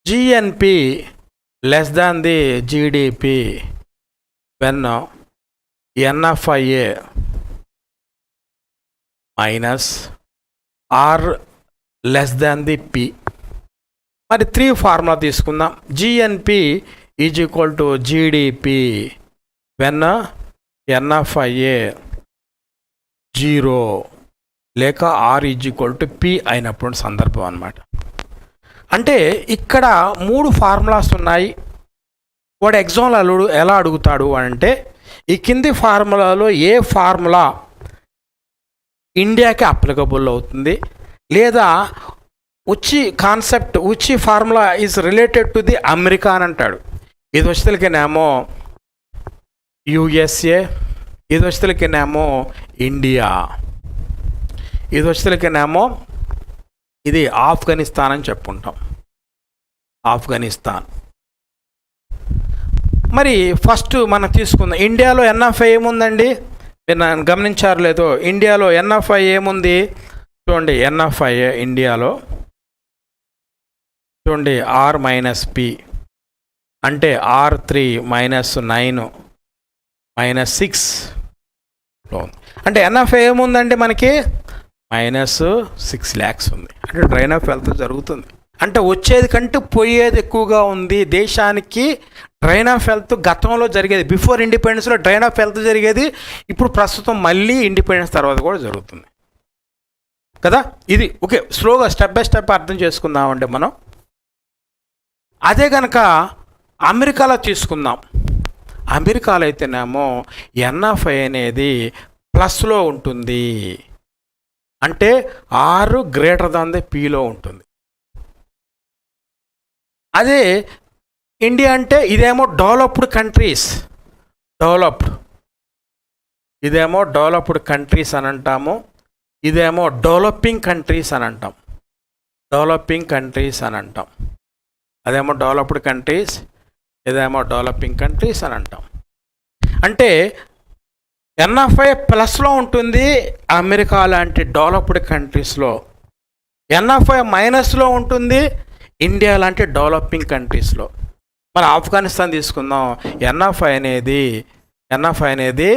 GNP less than the GDP when NFIA minus or less than the P. మరి 3 ఫార్ములా తీసుకుందాం. GNP is equal to GDP when NFIA 0 లేక R is equal to P అయినప్పుడు సందర్భం అన్నమాట. అంటే ఇక్కడ 3 ఫార్ములాస్ ఉన్నాయి. వాడు ఎగ్జామ్లో ఎలా అడుగుతాడు అంటే ఈ కింది ఫార్ములాలో ఏ ఫార్ములా ఇండియాకి అప్లికబుల్ అవుతుంది, లేదా ఉచి formula is related to the America అని అంటాడు. ఇది వచ్చేసరికినేమో యుఎస్ఏ, ఇది వచ్చేసరికినేమో ఇండియా, ఇది వచ్చేసరికినేమో ఇది ఆఫ్ఘనిస్తాన్ అని చెప్పుకుంటాం. ఆఫ్ఘనిస్తాన్. మరి ఫస్ట్ మనం తీసుకుందాం, ఇండియాలో ఎన్ఎఫ్ఐ ఏముందండి? మీరు గమనించారు లేదో, ఇండియాలో ఎన్ఎఫ్ఐ ఏముంది చూడండి. ఎన్ఎఫ్ఐ ఇండియాలో చూడండి R-P అంటే R3 -9 -6 అంటే ఎన్ఎఫ్ఐ ఏముందండి మనకి -6 lakhs ఉంది. అంటే డ్రైన్ ఆఫ్ వెల్త్ జరుగుతుంది. అంటే వచ్చేది కంటే పోయేది ఎక్కువగా ఉంది. దేశానికి డ్రైన్ ఆఫ్ వెల్త్ గతంలో జరిగేది, బిఫోర్ ఇండిపెండెన్స్లో డ్రైన్ ఆఫ్ వెల్త్ జరిగేది, ఇప్పుడు ప్రస్తుతం మళ్ళీ ఇండిపెండెన్స్ తర్వాత కూడా జరుగుతుంది కదా. ఇది ఓకే, స్లోగా స్టెప్ బై స్టెప్ అర్థం చేసుకుందామంటే మనం. అదే కనుక అమెరికాలో తీసుకుందాం. అమెరికాలో అయితేనేమో ఎన్ఎఫ్ఐ అనేది ప్లస్లో ఉంటుంది, అంటే R>P ఉంటుంది. అదే ఇండియా అంటే ఇదేమో డెవలప్డ్ కంట్రీస్, ఇదేమో డెవలప్డ్ కంట్రీస్ అని అంటాము, ఇదేమో డెవలపింగ్ కంట్రీస్ అని అంటాం. అదేమో డెవలప్డ్ కంట్రీస్, ఇదేమో డెవలపింగ్ కంట్రీస్ అని అంటాం. అంటే ఎన్ఎఫ్ఐ ప్లస్లో ఉంటుంది అమెరికా లాంటి డెవలప్డ్ కంట్రీస్లో, ఎన్ఎఫ్ఐ మైనస్లో ఉంటుంది ఇండియా లాంటి డెవలపింగ్ కంట్రీస్లో. మన ఆఫ్ఘనిస్తాన్ తీసుకుందాం, ఎన్ఎఫ్ఐ అనేది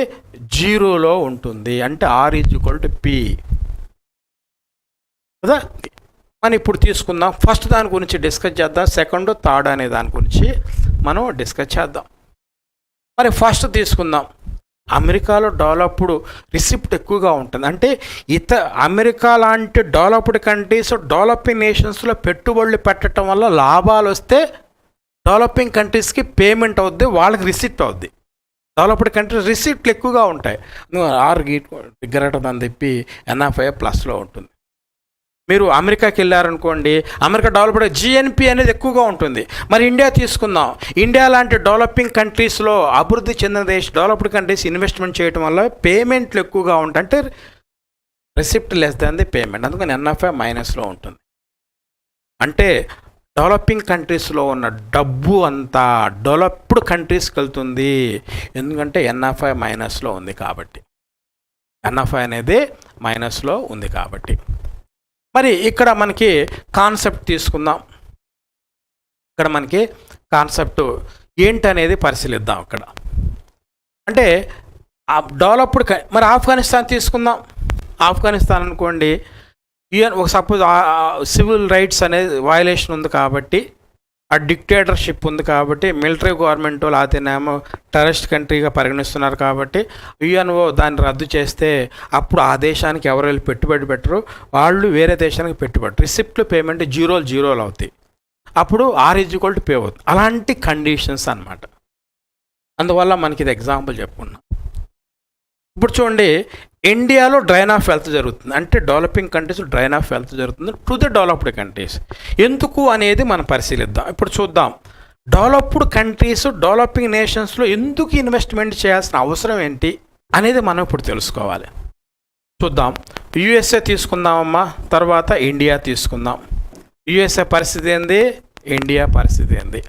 0లో ఉంటుంది, అంటే R=P కదా. మనం ఇప్పుడు తీసుకుందాం, ఫస్ట్ దాని గురించి డిస్కస్ చేద్దాం, సెకండ్ థర్డ్ అనే దాని గురించి మనం డిస్కస్ చేద్దాం. మరి ఫస్ట్ తీసుకుందాం, అమెరికాలో డెవలప్డ్ రిసిప్ట్ ఎక్కువగా ఉంటుంది. అంటే అమెరికా లాంటి డెవలప్డ్ కంట్రీస్ డెవలపింగ్ నేషన్స్లో పెట్టుబడులు పెట్టడం వల్ల లాభాలు వస్తే డెవలపింగ్ కంట్రీస్కి పేమెంట్ అవుద్ది, వాళ్ళకి రిసిప్ట్ అవుద్ది. డెవలప్డ్ కంట్రీస్ రిసిప్ట్లు ఎక్కువగా ఉంటాయి. R=P ఎన్ఎఫ్ఐ ప్లస్లో ఉంటుంది. మీరు అమెరికాకి వెళ్ళారనుకోండి, అమెరికా డెవలప్డ్ GNP అనేది ఎక్కువగా ఉంటుంది. మరి ఇండియా తీసుకుందాం, ఇండియా లాంటి డెవలపింగ్ కంట్రీస్లో అభివృద్ధి చెందిన డెవలప్డ్ కంట్రీస్ ఇన్వెస్ట్మెంట్ చేయడం వల్ల పేమెంట్లు ఎక్కువగా ఉంటాయి, అంటే receipt less than the payment. అందుకని ఎన్ఎఫ్ఐ మైనస్లో ఉంటుంది. అంటే డెవలపింగ్ కంట్రీస్లో ఉన్న డబ్బు అంతా డెవలప్డ్ కంట్రీస్కి వెళ్తుంది, ఎందుకంటే ఎన్ఎఫ్ఐ మైనస్లో ఉంది కాబట్టి. ఎన్ఎఫ్ఐ అనేది మైనస్లో ఉంది కాబట్టి. మరి ఇక్కడ మనకి కాన్సెప్ట్ తీసుకుందాం. ఇక్కడ మనకి కాన్సెప్ట్ ఏంటనేది పరిశీలిద్దాం. ఇక్కడ అంటే డెవలప్డ్ మరి ఆఫ్ఘనిస్తాన్ తీసుకుందాం. ఆఫ్ఘనిస్తాన్ అనుకోండి, ఒక సపోజ్ సివిల్ రైట్స్ అనేది వయలేషన్ ఉంది కాబట్టి, ఆ డిక్టేటర్షిప్ ఉంది కాబట్టి, మిలిటరీ గవర్నమెంట్ లేకపోతేనేమో టెర్రరిస్ట్ కంట్రీగా పరిగణిస్తున్నారు కాబట్టి UN దాన్ని రద్దు చేస్తే అప్పుడు ఆ దేశానికి ఎవరు వెళ్ళి పెట్టుబడి పెట్టరు, వాళ్ళు వేరే దేశానికి పెట్టుబడి, రిసిప్ట్లు పేమెంట్ జీరోలు అవుతాయి. అప్పుడు R=P అవుతుంది. అలాంటి కండిషన్స్ అన్నమాట. అందువల్ల మనకి ఇది ఎగ్జాంపుల్ చెప్పుకున్నాం. ఇప్పుడు చూడండి, ఇండియాలో డ్రైన్ ఆఫ్ వెల్త్ జరుగుతుంది, అంటే developing countries drain of wealth జరుగుతుంది టు ద డెవలప్డ్ కంట్రీస్. ఎందుకు అనేది మనం పరిశీలిద్దాం. ఇప్పుడు చూద్దాం, డెవలప్డ్ కంట్రీస్ డెవలపింగ్ నేషన్స్లో ఎందుకు ఇన్వెస్ట్మెంట్ చేయాల్సిన అవసరం ఏంటి అనేది మనం ఇప్పుడు తెలుసుకోవాలి. చూద్దాం, USA తీసుకుందామమ్మా, తర్వాత ఇండియా తీసుకుందాం. USA పరిస్థితి ఏంది, ఇండియా పరిస్థితి ఏంది?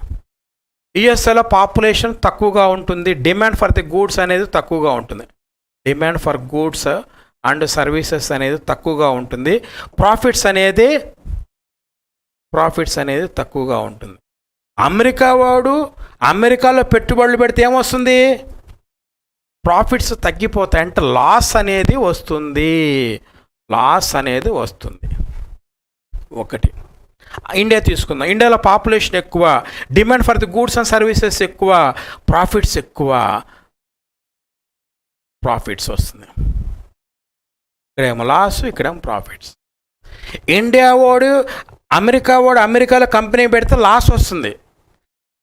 USAలో పాపులేషన్ తక్కువగా ఉంటుంది, డిమాండ్ ఫర్ ది గూడ్స్ అనేది తక్కువగా ఉంటుంది, demand for goods and services అనేది తక్కువగా ఉంటుంది, ప్రాఫిట్స్ అనేది తక్కువగా ఉంటుంది. అమెరికాలో పెట్టుబడులు పెడితే ఏమొస్తుంది, ప్రాఫిట్స్ తగ్గిపోతాయి, అంటే లాస్ అనేది వస్తుంది. ఒకటి. ఇండియా తీసుకుందాం, ఇండియాలో పాపులేషన్ ఎక్కువ, demand for the goods and services ఎక్కువ, ప్రాఫిట్స్ వస్తుంది. ఇక్కడేమో లాస్, ఇక్కడేమో ప్రాఫిట్స్. అమెరికాలో కంపెనీ పెడితే లాస్ వస్తుంది,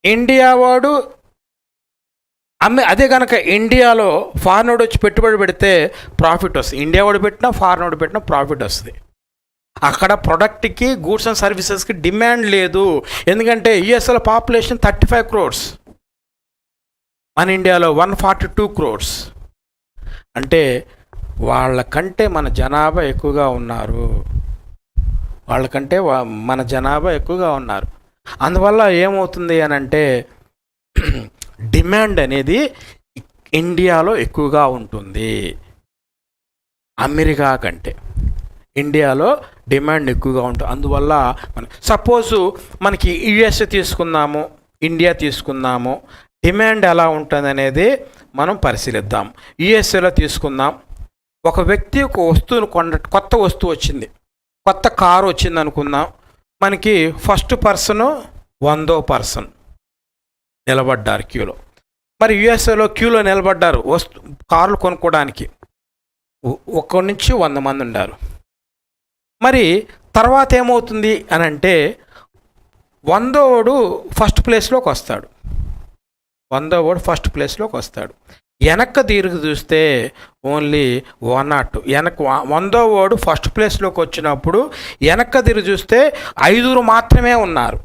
ఇండియా వాడు అదే కనుక ఇండియాలో ఫారిన్ వచ్చి పెట్టుబడి పెడితే ప్రాఫిట్ వస్తుంది. ఇండియా వాడు పెట్టినా ఫారిన్ పెట్టినా ప్రాఫిట్ వస్తుంది. అక్కడ ప్రొడక్ట్కి గూడ్స్ అండ్ సర్వీసెస్కి డిమాండ్ లేదు. ఎందుకంటే యుఎస్ఏలో పాపులేషన్ 35 crores, మన ఇండియాలో 142 crores. అంటే వాళ్ళకంటే మన జనాభా ఎక్కువగా ఉన్నారు. మన జనాభా ఎక్కువగా ఉన్నారు. అందువల్ల ఏమవుతుంది అని అంటే డిమాండ్ అనేది ఇండియాలో ఎక్కువగా ఉంటుంది. అమెరికా కంటే ఇండియాలో డిమాండ్ ఎక్కువగా ఉంటుంది. అందువల్ల సపోజు మనకి యుఎస్ఏ తీసుకుందాము, ఇండియా తీసుకుందాము, డిమాండ్ ఎలా ఉంటుంది అనేది మనం పరిశీలిద్దాం. యుఎస్ఏలో తీసుకుందాం. ఒక వ్యక్తి ఒక వస్తువును కొత్త వస్తువు వచ్చింది, కొత్త కారు వచ్చింది అనుకుందాం. మనకి ఫస్ట్ పర్సను 100వ పర్సన్ నిలబడ్డారు క్యూలో. మరి యుఎస్ఏలో క్యూలో నిలబడ్డారు కార్లు కొనుక్కోవడానికి 1 నుంచి 100 మంది ఉన్నారు. మరి తర్వాత ఏమవుతుంది అని అంటే 100వాడు ఫస్ట్ ప్లేస్లోకి వస్తాడు. 100వాడు ఫస్ట్ ప్లేస్లోకి వస్తాడు. వెనక్కి తిరిగి చూస్తే ఓన్లీ 1 or 2. 100వాడు ఫస్ట్ ప్లేస్లోకి వచ్చినప్పుడు వెనక్కి తిరిగి చూస్తే 5 మాత్రమే ఉన్నారు.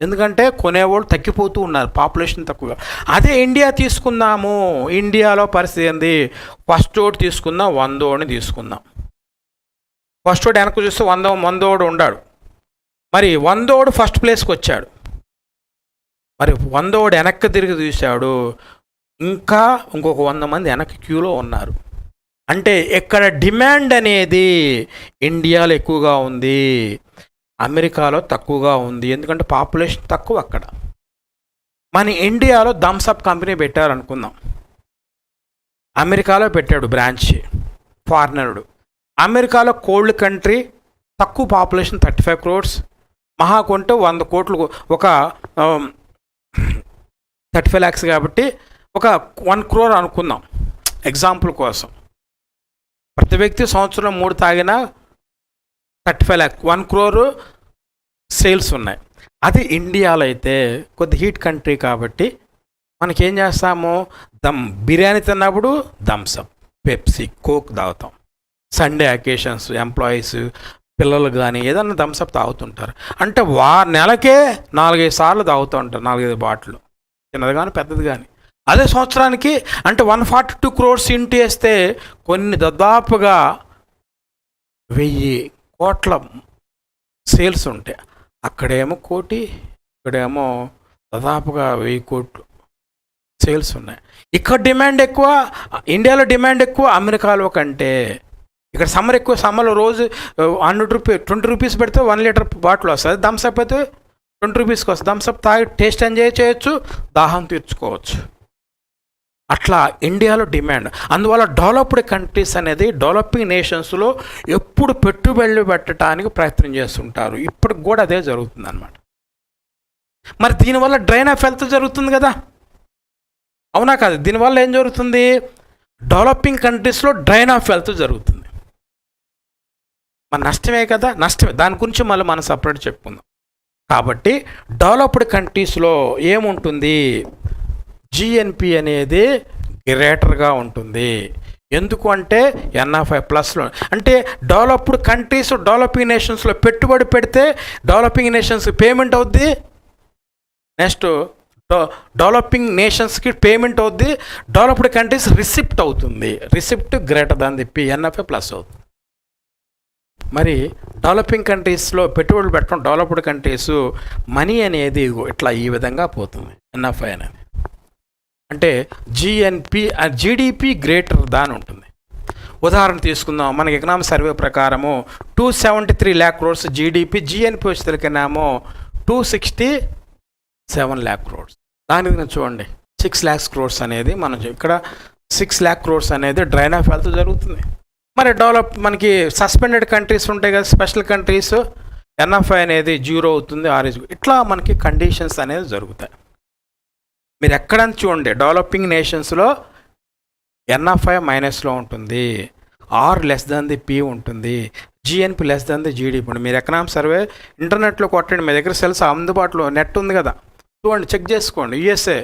ఎందుకంటే కొనేవాళ్ళు తగ్గిపోతూ ఉన్నారు, పాపులేషన్ తక్కువగా. అదే ఇండియా తీసుకుందాము. ఇండియాలో పరిస్థితి ఏంది? ఫస్ట్ వాడు తీసుకుందాం, 100వాడిని తీసుకుందాం. ఫస్ట్ వాడు వెనక్కి చూస్తే 100వాడు ఉన్నాడు. మరి 100వాడు ఫస్ట్ ప్లేస్కి వచ్చాడు. మరి 100వాడు వెనక్కి తిరిగి చూశాడు, ఇంకా ఇంకొక 100 మంది వెనక్కి క్యూలో ఉన్నారు. అంటే ఇక్కడ డిమాండ్ అనేది ఇండియాలో ఎక్కువగా ఉంది, అమెరికాలో తక్కువగా ఉంది. ఎందుకంటే పాపులేషన్ తక్కువ అక్కడ. మన ఇండియాలో థమ్సప్ కంపెనీ పెట్టారనుకుందాం. అమెరికాలో పెట్టాడు బ్రాంచ్, ఫారినరుడు. అమెరికాలో కోల్డ్ కంట్రీ, తక్కువ పాపులేషన్ 35 crores, మహా కొంటే 100 కోట్లు, ఒక 35 lakhs కాబట్టి ఒక 1 crore అనుకుందాం ఎగ్జాంపుల్ కోసం. ప్రతి వ్యక్తి సంవత్సరం 3 తాగినా 35 lakhs, 1 crore సేల్స్ ఉన్నాయి. అది ఇండియాలో అయితే కొద్ది హీట్ కంట్రీ కాబట్టి మనకేం చేస్తాము, బిర్యానీ తిన్నప్పుడు థమ్సప్, పెప్సీ, కోక్ తాగుతాం. సండే అకేషన్స్ ఎంప్లాయీస్, పిల్లలు కానీ ఏదన్నా థమ్సప్ తాగుతుంటారు. అంటే నెలకే 4-5 సార్లు తాగుతూ ఉంటారు, 4-5 బాటిల్, చిన్నది కానీ పెద్దది కానీ. అదే సంవత్సరానికి అంటే 142 crores ఇంటూ వేస్తే కొన్ని దాదాపుగా 1000 కోట్ల సేల్స్ ఉంటాయి. అక్కడేమో 1 కోటి, ఇక్కడేమో దాదాపుగా 1000 కోట్లు సేల్స్ ఉన్నాయి. ఇక్కడ డిమాండ్ ఎక్కువ, ఇండియాలో డిమాండ్ ఎక్కువ అమెరికాలో కంటే. ఇక్కడ సమ్మర్ ఎక్కువ, సమ్మర్లో రోజు 20 రూపీస్ పెడితే 1 లీటర్ బాటిల్ వస్తుంది. థమ్సప్ అయితే 20 రూపీస్కి వస్తుంది. థమ్సప్ తాగి టేస్ట్ ఎంజాయ్ చేయొచ్చు, దాహం తీర్చుకోవచ్చు. అట్లా ఇండియాలో డిమాండ్. అందువల్ల డెవలప్డ్ కంట్రీస్ అనేది డెవలపింగ్ నేషన్స్లో ఎప్పుడు పెట్టుబడులు పెట్టడానికి ప్రయత్నం చేస్తుంటారు. ఇప్పటికి కూడా అదే జరుగుతుంది అన్నమాట. మరి దీనివల్ల డ్రైన్ ఆఫ్ హెల్త్ జరుగుతుంది కదా, అవునా కాదు? దీనివల్ల ఏం జరుగుతుంది? డెవలపింగ్ కంట్రీస్లో డ్రైన్ ఆఫ్ హెల్త్ జరుగుతుంది. మన నష్టమే కదా, నష్టమే. దాని గురించి మళ్ళీ మనం సపరేట్ చెప్పుకుందాం. కాబట్టి డెవలప్డ్ కంట్రీస్లో ఏముంటుంది, జిఎన్పి అనేది గ్రేటర్గా ఉంటుంది. ఎందుకు అంటే NFI+లో. అంటే డెవలప్డ్ కంట్రీస్ డెవలపింగ్ నేషన్స్లో పెట్టుబడి పెడితే డెవలపింగ్ నేషన్స్కి పేమెంట్ అవుద్ది. నెక్స్ట్ డెవలపింగ్ నేషన్స్కి పేమెంట్ అవుద్ది. డెవలప్డ్ కంట్రీస్ రిసిప్ట్ అవుతుంది. రిసిప్ట్ గ్రేటర్ దాన్ చెప్పి NFI+ అవుతుంది. మరి డెవలపింగ్ కంట్రీస్లో పెట్టుబడులు పెట్టడం, డెవలప్డ్ కంట్రీస్ మనీ అనేది ఇట్లా ఈ విధంగా పోతుంది. NFI అనేది అంటే జీడిపి గ్రేటర్ దాని ఉంటుంది. ఉదాహరణ తీసుకుందాం. మనకి ఎకనామిక్ సర్వే ప్రకారము 273 lakh crores జీడిపి, జిఎన్పి వచ్చేసరికినేమో 267 lakh crores. దాని మీద చూడండి 6 lakhs crores అనేది మనం ఇక్కడ 6 lakh crores అనేది డ్రైన్ ఆఫ్ హెల్త్ జరుగుతుంది. మరి మనకి సస్పెండెడ్ కంట్రీస్ ఉంటాయి కదా, స్పెషల్ కంట్రీస్, NFI అనేది 0 అవుతుంది, ఆర్ఎస్. ఇట్లా మనకి కండిషన్స్ అనేది జరుగుతాయి. మీరు ఎక్కడైనా చూడండి, డెవలపింగ్ నేషన్స్లో NFI మైనస్లో ఉంటుంది, R<P ఉంటుంది, GNP GDP ఉంటుంది. మీరు ఎకనామిక్ సర్వే ఇంటర్నెట్లో కొట్టండి, మీ దగ్గర సెల్స్ అందుబాటులో నెట్ ఉంది కదా, చూడండి, చెక్ చేసుకోండి. USA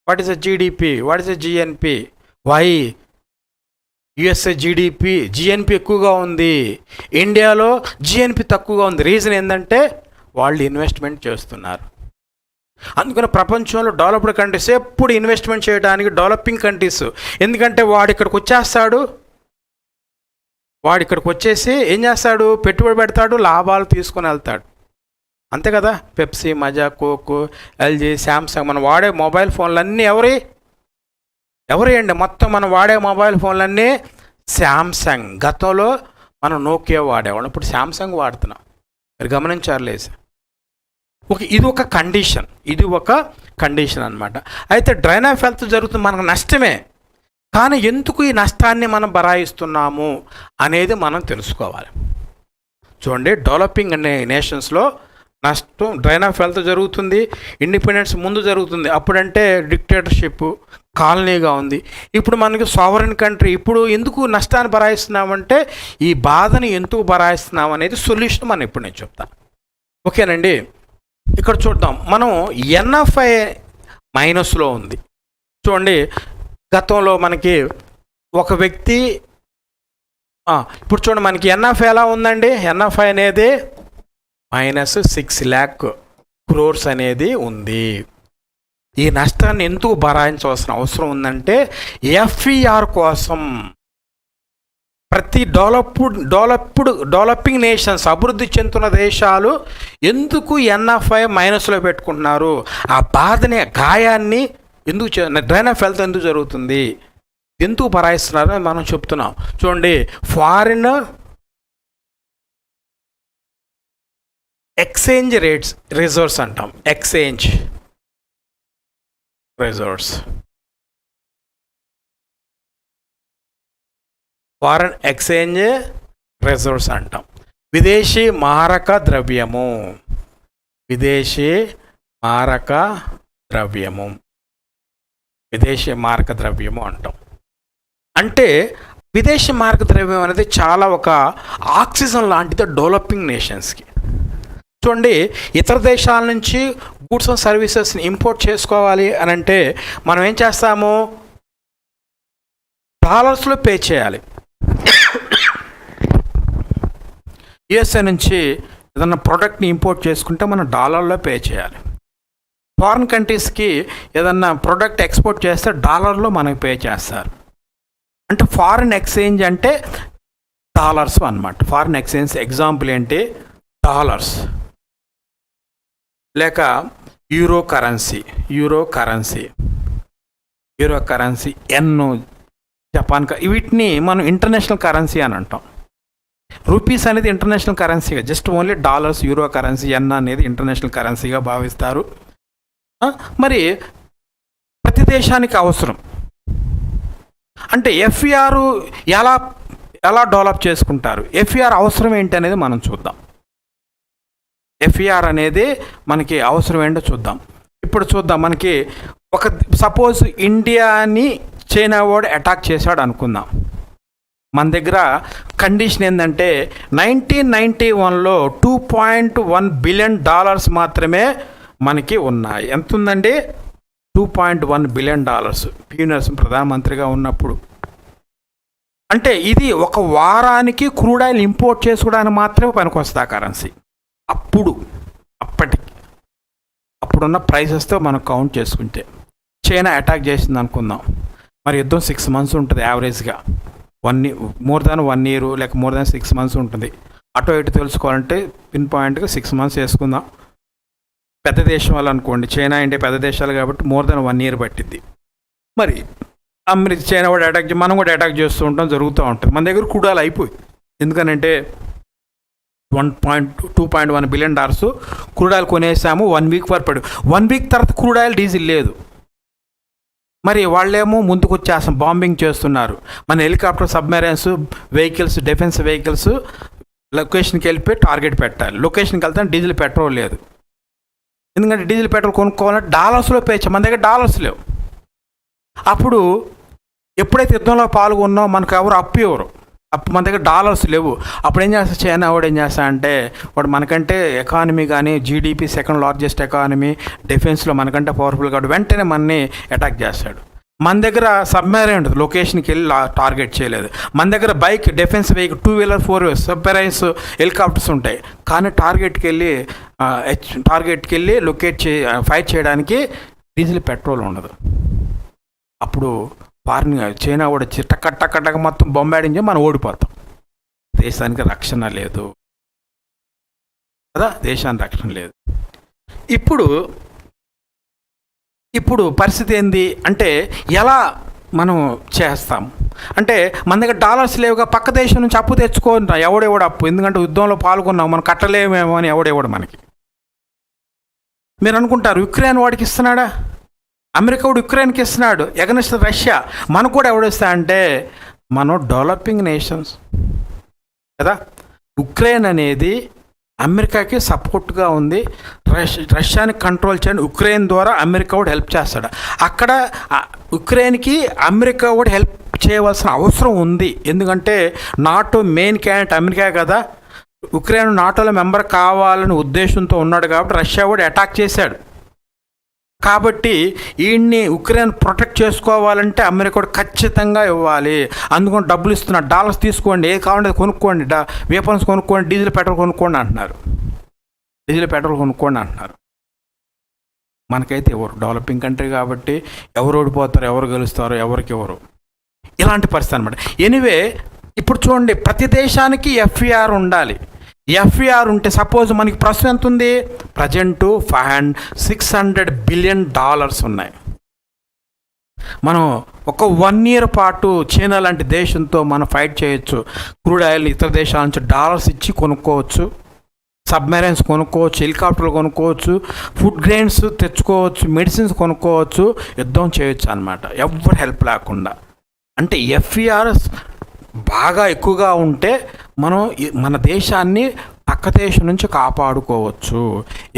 what is the GDP, what is the GNP, why USA GNP ఎక్కువగా ఉంది, ఇండియాలో జిఎన్పి తక్కువగా ఉంది. రీజన్ ఏంటంటే వాళ్ళు ఇన్వెస్ట్మెంట్ చేస్తున్నారు. అందుకని ప్రపంచంలో డెవలప్డ్ కంట్రీస్ ఎప్పుడు ఇన్వెస్ట్మెంట్ చేయడానికి డెవలపింగ్ కంట్రీస్. ఎందుకంటే వాడు ఇక్కడికి వచ్చేసి ఏం చేస్తాడు, పెట్టుబడి పెడతాడు, లాభాలు తీసుకొని వెళ్తాడు. అంతే కదా. పెప్సీ, మజా, కోక్, ఎల్జీ, శాంసంగ్, మనం వాడే మొబైల్ ఫోన్లన్నీ ఎవరి అండి? మొత్తం మనం వాడే మొబైల్ ఫోన్లన్నీ శాంసంగ్. గతంలో మనం నోకియా వాడేవాళ్ళం, ఇప్పుడు శాంసంగ్ వాడుతున్నాం. మీరు గమనించారులేదు. ఇది ఒక కండిషన్ అనమాట. అయితే డ్రైన్ ఆఫ్ హెల్త్ జరుగుతుంది, మనకు నష్టమే. కానీ ఎందుకు ఈ నష్టాన్ని మనం బరాయిస్తున్నాము అనేది మనం తెలుసుకోవాలి. చూడండి, డెవలపింగ్ అనే నేషన్స్లో నష్టం, డ్రైన్ ఆఫ్ హెల్త్ జరుగుతుంది. ఇండిపెండెన్స్ ముందు జరుగుతుంది, అప్పుడంటే డిక్టేటర్షిప్, కాలనీగా ఉంది. ఇప్పుడు మనకి సావరెన్ కంట్రీ. ఇప్పుడు ఎందుకు నష్టాన్ని బరాయిస్తున్నామంటే ఈ బాధని ఎందుకు బరాయిస్తున్నాం అనేది సొల్యూషన్ మనం ఇప్పుడు నేను చెప్తాను. ఓకేనండి. ఇక్కడ చూద్దాం, మనం ఎన్ఎఫ్ఐ మైనస్లో ఉంది. చూడండి, గతంలో మనకి ఒక వ్యక్తి, ఇప్పుడు చూడండి మనకి ఎన్ఎఫ్ఐ ఎలా ఉందండి. ఎన్ఎఫ్ఐ అనేది -6 lakh crores అనేది ఉంది. ఈ నష్టాన్ని ఎందుకు భరాయించవలసిన అవసరం ఉందంటే ఎఫ్ఈఆర్ కోసం. ప్రతి డెవలపింగ్ నేషన్స్, అభివృద్ధి చెందుతున్న దేశాలు ఎందుకు ఎన్ఎఫ్ఐ మైనస్లో పెట్టుకుంటున్నారు, ఆ బాధని, గాయాన్ని ఎందుకు, డ్రైన్ ఆఫ్ హెల్త్ ఎందుకు జరుగుతుంది, ఎందుకు భరాయిస్తున్నారు అని మనం చెప్తున్నాం. చూడండి, ఫారిన్ ఎక్స్చేంజ్ రేట్స్, రిజర్వ్స్ అంటాం, exchange reserves, foreign exchange reserves అంటాం. విదేశీ మారక ద్రవ్యము అంటాం. అంటే విదేశీ మారక ద్రవ్యం అనేది చాలా ఒక ఆక్సిజన్ లాంటిది డెవలపింగ్ నేషన్స్కి. చూడండి, ఇతర దేశాల నుంచి గూడ్స్ అండ్ సర్వీసెస్ని ఇంపోర్ట్ చేసుకోవాలి అని అంటే మనం ఏం చేస్తాము, డాలర్స్లో పే చేయాలి. యుఎస్ఏ నుంచి ఏదన్నా ప్రోడక్ట్ని ఇంపోర్ట్ చేసుకుంటే మనం డాలర్లో పే చేయాలి. ఫారిన్ కంట్రీస్కి ఏదన్నా ప్రోడక్ట్ ఎక్స్పోర్ట్ చేస్తే డాలర్లో మనకు పే చేస్తారు. అంటే ఫారిన్ ఎక్స్చేంజ్ అంటే డాలర్స్ అన్నమాట. ఫారిన్ ఎక్స్చేంజ్ ఎగ్జాంపుల్ ఏంటి, డాలర్స్, లేక యూరో కరెన్సీ, ఎన్, జపాన్, వీటిని మనం ఇంటర్నేషనల్ కరెన్సీ అని అంటాం. రూపీస్ అనేది ఇంటర్నేషనల్ కరెన్సీగా, just only dollars, euro currency, yen అనేది ఇంటర్నేషనల్ కరెన్సీగా భావిస్తారు. మరి ప్రతి దేశానికి అవసరం. అంటే ఎఫ్ఈఆర్ ఎలా డెవలప్ చేసుకుంటారు, ఎఫ్ఈఆర్ అవసరం ఏంటి అనేది మనం చూద్దాం. ఎఫ్ఈఆర్ అనేది మనకి అవసరం ఏంటో చూద్దాం. ఇప్పుడు చూద్దాం, మనకి ఒక సపోజ్ ఇండియాని చైనా వాడు అటాక్ చేశాడు అనుకుందాం. మన దగ్గర కండిషన్ ఏంటంటే 1991లో $2.1 బిలియన్ మాత్రమే మనకి ఉన్నాయి. ఎంత ఉందండి, $2.1 బిలియన్. పివి నరసింహ ప్రధానమంత్రిగా ఉన్నప్పుడు. అంటే ఇది ఒక వారానికి క్రూడ్ ఆయిల్ ఇంపోర్ట్ చేసుకోవడానికి మాత్రమే పనికొస్తుంది ఆ కరెన్సీ. అప్పుడున్న ప్రైసెస్తో మనం కౌంట్ చేసుకుంటే చైనా అటాక్ చేసింది అనుకుందాం. మరి యుద్ధం 6 months ఉంటుంది యావరేజ్గా. మోర్ దాన్ 1 year లేక మోర్ దాన్ 6 months ఉంటుంది. అటు ఇటు తెలుసుకోవాలంటే పిన్ పాయింట్గా 6 months వేసుకుందాం. పెద్ద దేశం వాళ్ళు అనుకోండి, చైనా ఇండియా పెద్ద దేశాలు కాబట్టి మోర్ దాన్ 1 year పట్టిద్ది. మరి అమెరికా, చైనా కూడా అటాక్, మనం కూడా అటాక్ చేస్తూ ఉంటాం, జరుగుతూ ఉంటుంది. మన దగ్గర క్రూడ్ ఆయిల్ అయిపోయి, ఎందుకనంటే $2.1 బిలియన్ క్రూడ్ ఆయిల్ కొనేసాము. 1 week పడిపోయాడు. 1 week తర్వాత క్రూడ్ ఆయిల్, డీజిల్ లేదు. మరి వాళ్ళేమో ముందుకు వచ్చేస్తాం, బాంబింగ్ చేస్తున్నారు. మన helicopter, submarines, vehicles, defence vehicles లొకేషన్కి వెళ్ళిపోయి టార్గెట్ పెట్టాలి. లొకేషన్కి వెళ్తే డీజిల్, పెట్రోల్ లేదు. ఎందుకంటే డీజిల్, పెట్రోల్ కొనుక్కోవాలంటే డాలర్స్లో పే చేయాలి. మన దగ్గర డాలర్స్ లేవు. అప్పుడు ఎప్పుడైతే యుద్ధంలో పాల్గొన్నామో మనకు ఎవరు అప్పు ఇవ్వరు. అప్పుడు మన దగ్గర డాలర్స్ లేవు. అప్పుడు ఏం చేస్తా చైనా వాడు ఏం చేస్తా అంటే వాడు మనకంటే ఎకానమీ కానీ జీడిపి సెకండ్ లార్జెస్ట్ ఎకానమీ, డిఫెన్స్లో మనకంటే పవర్ఫుల్ కాబట్టి వెంటనే మనని అటాక్ చేస్తాడు. మన దగ్గర సబ్మెరైన్ ఉంటుంది, లొకేషన్కి వెళ్ళి టార్గెట్ చేయలేదు. మన దగ్గర bike defence vehicle 2 wheeler 4 wheeler submarines helicopters ఉంటాయి. కానీ టార్గెట్కి వెళ్ళి ఫైట్ చేయడానికి డీజిల్ పెట్రోల్ ఉండదు. అప్పుడు చైనా కూడా టక్క మొత్తం బొంబాడించి మనం ఓడిపోతాం. దేశానికి రక్షణ లేదు కదా, దేశానికి రక్షణ లేదు. ఇప్పుడు పరిస్థితి ఏంది అంటే ఎలా మనం చేస్తాం అంటే మన దగ్గర డాలర్స్ లేవుగా, పక్క దేశం నుంచి అప్పు తెచ్చుకుంటాం. ఎవడెవడు అప్పు, ఎందుకంటే యుద్ధంలో పాల్గొన్నాం, మనం కట్టలేమేమో అని ఎవడెవడు మనకి. మీరు అనుకుంటారు యుక్రెయిన్ వాడికి ఇస్తున్నాడా, అమెరికా వాడు యుక్రెయిన్కి ఇస్తున్నాడు ఎగనెస్ట్ రష్యా. మనకు కూడా ఎవడిస్తా అంటే మనం డెవలపింగ్ నేషన్స్ కదా. యుక్రెయిన్ అనేది అమెరికాకి సపోర్ట్గా ఉంది. రష్యాని కంట్రోల్ చేయడం ఉక్రెయిన్ ద్వారా అమెరికా కూడా హెల్ప్ చేస్తాడు. అక్కడ ఉక్రెయిన్కి అమెరికా కూడా హెల్ప్ చేయవలసిన అవసరం ఉంది. ఎందుకంటే నాటో మెయిన్ క్యాండిడేట్ అమెరికా కదా. ఉక్రెయిన్ నాటోలో మెంబర్ కావాలని ఉద్దేశంతో ఉన్నాడు కాబట్టి రష్యా కూడా అటాక్ చేశాడు. కాబట్టి వీడిని ఉక్రెయిన్ ప్రొటెక్ట్ చేసుకోవాలంటే అమెరికా కూడా ఖచ్చితంగా ఇవ్వాలి. అందుకని డబ్బులు ఇస్తున్నారు, డాలర్స్ తీసుకోండి, ఏది కావాలంటే కొనుక్కోండి, వెపన్స్ కొనుక్కోండి, డీజిల్ పెట్రోల్ కొనుక్కోండి అంటున్నారు. మనకైతే ఎవరు డెవలపింగ్ కంట్రీ కాబట్టి ఎవరు ఓడిపోతారు, ఎవరు గెలుస్తారో ఎవరికి ఎవరు, ఇలాంటి పరిస్థితి అనమాట. ఎనీవే ఇప్పుడు చూడండి, ప్రతి దేశానికి ఎఫ్ఈఆర్ ఉండాలి. ఎఫ్ఈఆర్ ఉంటే సపోజ్ మనకి ప్రస్తుతం ఎంత ఉంది, ప్రజెంటు $600 బిలియన్ ఉన్నాయి. మనం ఒక 1 year పాటు చైనా లాంటి దేశంతో మనం ఫైట్ చేయొచ్చు. క్రూడ్ ఆయిల్ ఇతర దేశాల నుంచి డాలర్స్ ఇచ్చి కొనుక్కోవచ్చు, సబ్మెరైన్స్ కొనుక్కోవచ్చు, హెలికాప్టర్లు కొనుక్కోవచ్చు, ఫుడ్ గ్రెయిన్స్ తెచ్చుకోవచ్చు, మెడిసిన్స్ కొనుక్కోవచ్చు, యుద్ధం చేయొచ్చు అనమాట, ఎవరు హెల్ప్ లేకుండా. అంటే ఎఫ్ఈఆర్ బాగా ఎక్కువగా ఉంటే మనం మన దేశాన్ని పక్క దేశం నుంచి కాపాడుకోవచ్చు.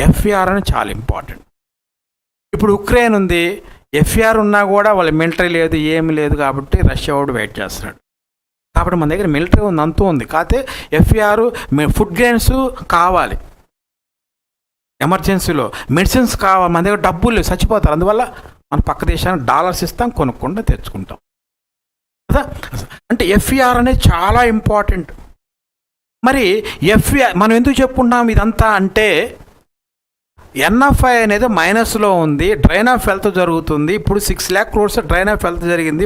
ఎఫ్ఈఆర్ అని చాలా ఇంపార్టెంట్. ఇప్పుడు ఉక్రెయిన్ ఉంది, ఎఫ్ఈఆర్ ఉన్నా కూడా వాళ్ళ మిలిటరీ లేదు, ఏమి లేదు కాబట్టి రష్యా వాడు వెయిట్ చేస్తున్నాడు. కాబట్టి మన దగ్గర మిలిటరీ ఉంది, అంతూ ఉంది. కాకపోతే ఎఫ్ఈఆర్ ఫుడ్ గ్రెయిన్స్ కావాలి, ఎమర్జెన్సీలో మెడిసిన్స్ కావాలి, మన దగ్గర డబ్బులు లేవు, చచ్చిపోతారు. అందువల్ల మన పక్క దేశానికి డాలర్స్ ఇస్తాం, కొనుక్కుండా తెచ్చుకుంటాం కదా. అంటే ఎఫ్ఈఆర్ అనేది చాలా ఇంపార్టెంట్. మరి ఎఫ్ఈఆర్ మనం ఎందుకు చెప్పుకుంటాం ఇదంతా అంటే ఎన్ఎఫ్ఐ అనేది మైనస్లో ఉంది, డ్రైన్ ఆఫ్ వెల్త్ జరుగుతుంది. ఇప్పుడు 6 lakh crores drain of wealth జరిగింది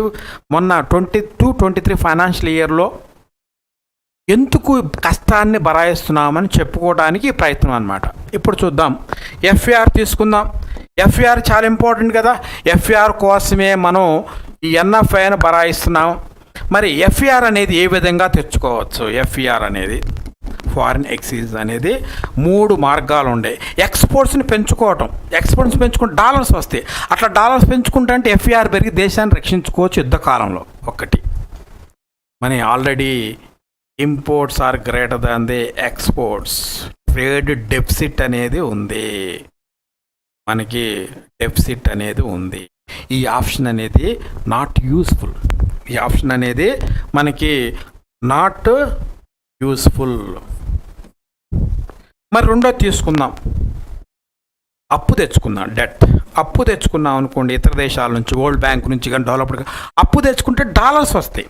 మొన్న 22-23 ఫైనాన్షియల్ ఇయర్లో. ఎందుకు కష్టాన్ని బరాయిస్తున్నామని చెప్పుకోవడానికి ప్రయత్నం అనమాట. ఇప్పుడు చూద్దాం, ఎఫ్ఈఆర్ తీసుకుందాం. ఎఫ్ఈఆర్ చాలా ఇంపార్టెంట్ కదా. ఎఫ్ఈఆర్ కోసమే మనం ఈ ఎన్ఎఫ్ఐని బరాయిస్తున్నాం. మరి ఎఫ్ఈఆర్ అనేది ఏ విధంగా తెచ్చుకోవచ్చు? ఎఫ్ఈఆర్ అనేది ఫారిన్ ఎక్స్చేంజ్ అనేది 3 మార్గాలు ఉండే. ఎక్స్పోర్ట్స్ని పెంచుకుంటే డాలర్స్ వస్తాయి. అట్లా డాలర్స్ పెంచుకుంటే అంటే ఎఫ్ఈఆర్ పెరిగి దేశాన్ని రక్షించుకోవచ్చు యుద్ధకాలంలో. ఒకటి, మన already imports are greater than the exports, trade deficit అనేది ఉంది, మనకి డెఫిసిట్ అనేది ఉంది. ఈ ఆప్షన్ అనేది నాట్ యూస్ఫుల్. ఈ ఆప్షన్ అనేది మనకి నాట్ యూస్ఫుల్. మరి రెండోది తీసుకుందాం, అప్పు తెచ్చుకుందాం. అప్పు తెచ్చుకున్నాం అనుకోండి ఇతర దేశాల నుంచి, వరల్డ్ బ్యాంక్ నుంచి కానీ డెవలప్డ్ అప్పు తెచ్చుకుంటే డాలర్స్ వస్తాయి.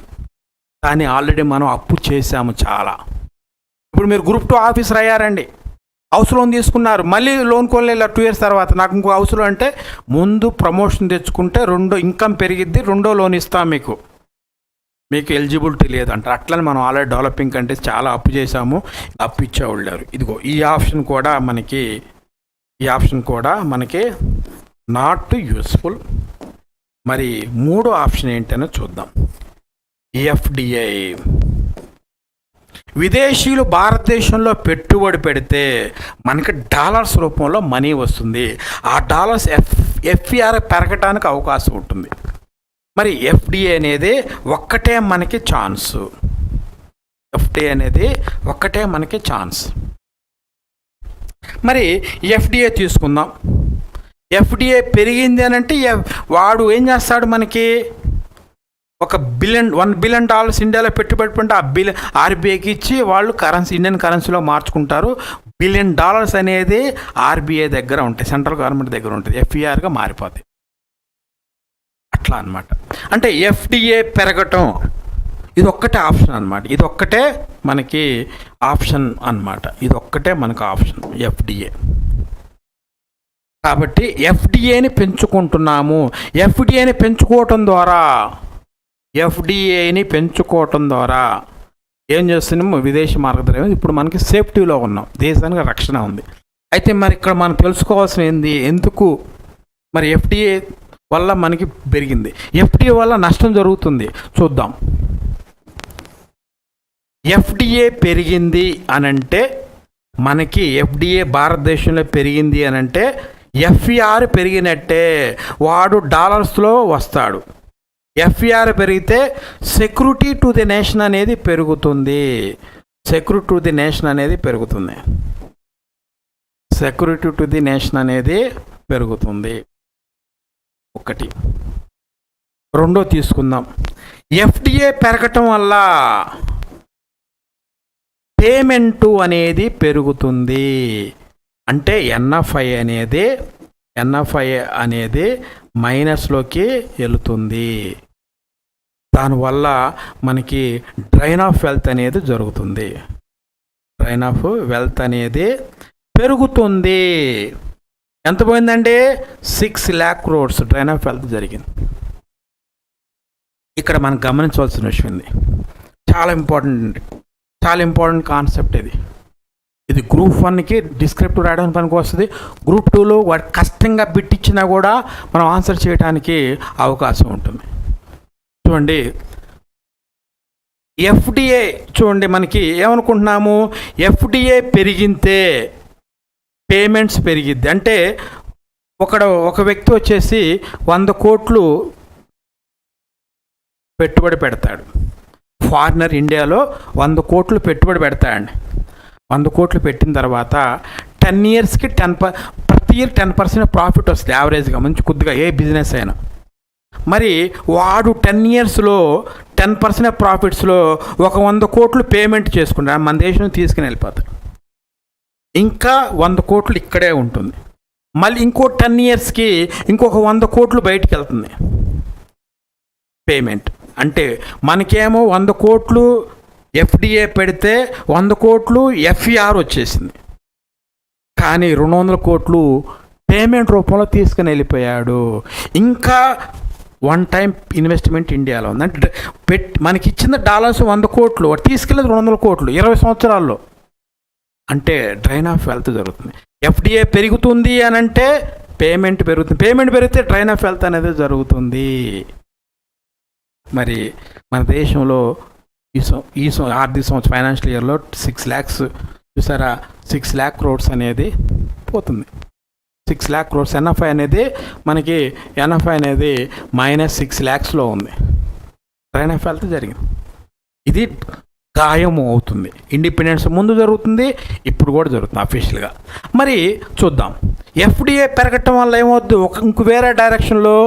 కానీ ఆల్రెడీ మనం అప్పు చేసాము చాలా. ఇప్పుడు మీరు గ్రూప్ 2 ఆఫీసర్ అయ్యారండి, హౌస్ లోన్ తీసుకున్నారు, మళ్ళీ లోన్ కొనలేదు 2 years తర్వాత, నాకు ఇంకో హౌస్ లోన్ అంటే ముందు ప్రమోషన్ తెచ్చుకుంటే రెండో ఇన్కమ్ పెరిగిద్ది, రెండో లోన్ ఇస్తాం, మీకు ఎలిజిబిలిటీ లేదంటారు. అట్లని మనం ఆల్రెడీ డెవలపింగ్ కంట్రీస్ చాలా అప్పు చేసాము, అప్పు ఇచ్చేవాళ్ళు లేరు. ఇదిగో ఈ ఆప్షన్ కూడా మనకి నాట్ యూస్ఫుల్. మరి మూడో ఆప్షన్ ఏంటనో చూద్దాం, ఎఫ్డిఐ. విదేశీయులు భారతదేశంలో పెట్టుబడి పెడితే మనకి డాలర్స్ రూపంలో మనీ వస్తుంది. ఆ డాలర్స్ ఎఫ్ఈఆర్ పెరగడానికి అవకాశం ఉంటుంది. మరి ఎఫ్డిఐ అనేది ఒక్కటే మనకి ఛాన్స్. మరి ఎఫ్డిఐ తీసుకుందాం. ఎఫ్డిఐ పెరిగింది అని అంటే వాడు ఏం చేస్తాడు, మనకి $1 బిలియన్ ఇండియాలో పెట్టుబడి పెట్టి ఆర్బీఐకి ఇచ్చి వాళ్ళు ఇండియన్ కరెన్సీలో మార్చుకుంటారు. $1 బిలియన్ అనేది ఆర్బీఐ దగ్గర ఉంటాయి, సెంట్రల్ గవర్నమెంట్ దగ్గర ఉంటుంది, ఎఫ్ఈఆర్గా మారిపోతాయి. అట్లా అనమాట. అంటే ఎఫ్డిఏ పెరగటం ఇది ఒక్కటే ఆప్షన్ అనమాట. ఇది ఒక్కటే మనకి ఆప్షన్ అనమాట. ఇది ఒక్కటే మనకు ఆప్షన్ ఎఫ్డిఏ. కాబట్టి ఎఫ్డిఏని పెంచుకుంటున్నాము. ఎఫ్డిఏని పెంచుకోవటం ద్వారా ఏం చేస్తున్నాము? విదేశీ మార్గద్రవ్యం. ఇప్పుడు మనకి సేఫ్టీలో ఉన్నాం, దేశానికి రక్షణ ఉంది. అయితే మరి ఇక్కడ మనం తెలుసుకోవాల్సిన ఏంది, ఎందుకు మరి ఎఫ్డిఏ వల్ల మనకి పెరిగింది, ఎఫ్డిఏ వల్ల నష్టం జరుగుతుంది చూద్దాం. ఎఫ్డిఏ పెరిగింది అనంటే మనకి ఎఫ్డిఏ భారతదేశంలో పెరిగింది అనంటే ఎఫ్ఈఆర్ పెరిగినట్టే, వాడు డాలర్స్లో వస్తాడు. ఎఫ్ఈఆర్ పెరిగితే సెక్యూరిటీ టు ది నేషన్ అనేది పెరుగుతుంది. సెక్యూరిటీ టు ది నేషన్ అనేది పెరుగుతుంది. ఒకటి. రెండో తీసుకుందాం. ఎఫ్డిఏ పెరగటం వల్ల పేమెంటు అనేది పెరుగుతుంది. అంటే ఎన్ఎఫ్ఐ అనేది మైనస్లోకి వెళుతుంది. దానివల్ల మనకి డ్రైన్ ఆఫ్ వెల్త్ అనేది జరుగుతుంది. డ్రైన్ ఆఫ్ వెల్త్ అనేది పెరుగుతుంది. ఎంత పోయిందండి? 6 lakh crores drain of wealth జరిగింది. ఇక్కడ మనం గమనించవలసిన విషయం ఉంది, చాలా ఇంపార్టెంట్ కాన్సెప్ట్ ఇది గ్రూప్ 1కి డిస్క్రిప్టివ్ రాయడానికి పనికి వస్తుంది. గ్రూప్ 2లో వాడు కష్టంగా బిట్టిచ్చినా కూడా మనం ఆన్సర్ చేయడానికి అవకాశం ఉంటుంది. చూడండి, ఎఫ్డిఏ చూడండి, మనకి ఏమనుకుంటున్నాము, ఎఫ్డిఏ పెరిగితే పేమెంట్స్ పెరిగిద్ది. అంటే ఒక వ్యక్తి వచ్చేసి 100 కోట్లు పెట్టుబడి పెడతాడు. ఫారినర్ ఇండియాలో 100 కోట్లు పెట్టుబడి పెడతాడండి. 100 కోట్లు పెట్టిన తర్వాత 10 yearsకి ప్రతి ఇయర్ 10% ప్రాఫిట్ వస్తుంది యావరేజ్గా, మంచి కొద్దిగా ఏ బిజినెస్ అయినా. మరి వాడు 10 yearsలో 10% ప్రాఫిట్స్లో ఒక 100 కోట్లు పేమెంట్ చేసుకుంటాడు, మన దేశం తీసుకుని వెళ్ళిపోతాడు. ఇంకా 100 కోట్లు ఇక్కడే ఉంటుంది. మళ్ళీ ఇంకో 10 yearsకి ఇంకొక 100 కోట్లు బయటికి వెళ్తుంది పేమెంట్. అంటే మనకేమో 100 కోట్లు ఎఫ్డిఏ పెడితే 100 కోట్లు ఎఫ్ఈఆర్ వచ్చేసింది. కానీ 200 కోట్లు పేమెంట్ రూపంలో తీసుకుని వెళ్ళిపోయాడు. ఇంకా వన్ టైం ఇన్వెస్ట్మెంట్ ఇండియాలో ఉంది. అంటే మనకి ఇచ్చిన డాలర్స్ 100 కోట్లు, వాడు తీసుకెళ్ళేది 200 కోట్లు 20 సంవత్సరాల్లో. అంటే డ్రైన్ ఆఫ్ వెల్త్ జరుగుతుంది. ఎఫ్డిఏ పెరుగుతుంది అని అంటే పేమెంట్ పెరుగుతుంది, పేమెంట్ పెరిగితే డ్రైన్ ఆఫ్ వెల్త్ అనేది జరుగుతుంది. మరి మన దేశంలో ఈ ఆర్థిక సంవత్సరం ఫైనాన్షియల్ ఇయర్లో 6 lakhs చూసారా, 6 lakh crores అనేది పోతుంది. 6 lakh crores ఎన్ఎఫ్ఐ అనేది మనకి -6 lakhsలో ఉంది. డ్రైన్ ఆఫ్ వెల్త్ జరిగింది. ఇది గాయము అవుతుంది. ఇండిపెండెన్స్ ముందు జరుగుతుంది, ఇప్పుడు కూడా జరుగుతుంది అఫీషియల్గా. మరి చూద్దాం, ఎఫ్డిఏ పెరగటం వల్ల ఏమవుద్దు, ఇంకో వేరే డైరెక్షన్లో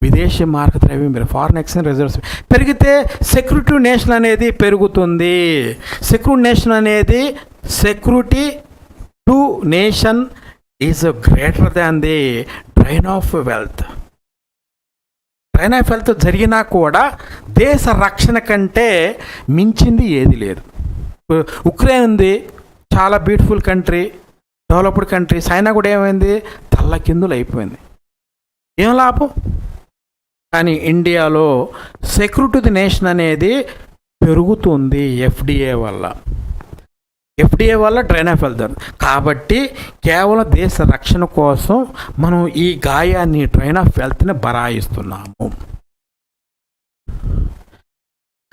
విదేశీ మార్గద్రవ్యం ఫారిన్ ఎక్స్చేంజ్ రిజర్వ్స్ పెరిగితే సెక్యూరిటీ నేషన్ అనేది పెరుగుతుంది. Security to nation is greater than the drain of wealth. Drain of wealth జరిగినా కూడా దేశ రక్షణ కంటే మించింది ఏది లేదు. ఉక్రెయిన్ ఉంది, చాలా beautiful country, developed country. China కూడా ఏమైంది, తల్లకిందులు అయిపోయింది. ఏం లాభం? కానీ ఇండియాలో సెక్యూరిటీ ది నేషన్ అనేది పెరుగుతుంది ఎఫ్డిఏ వల్ల డ్రైన్ ఆఫ్ వెల్త్. కాబట్టి కేవలం దేశ రక్షణ కోసం మనం ఈ గాయాన్ని డ్రైన్ ఆఫ్ వెల్త్ని బరాయిస్తున్నాము.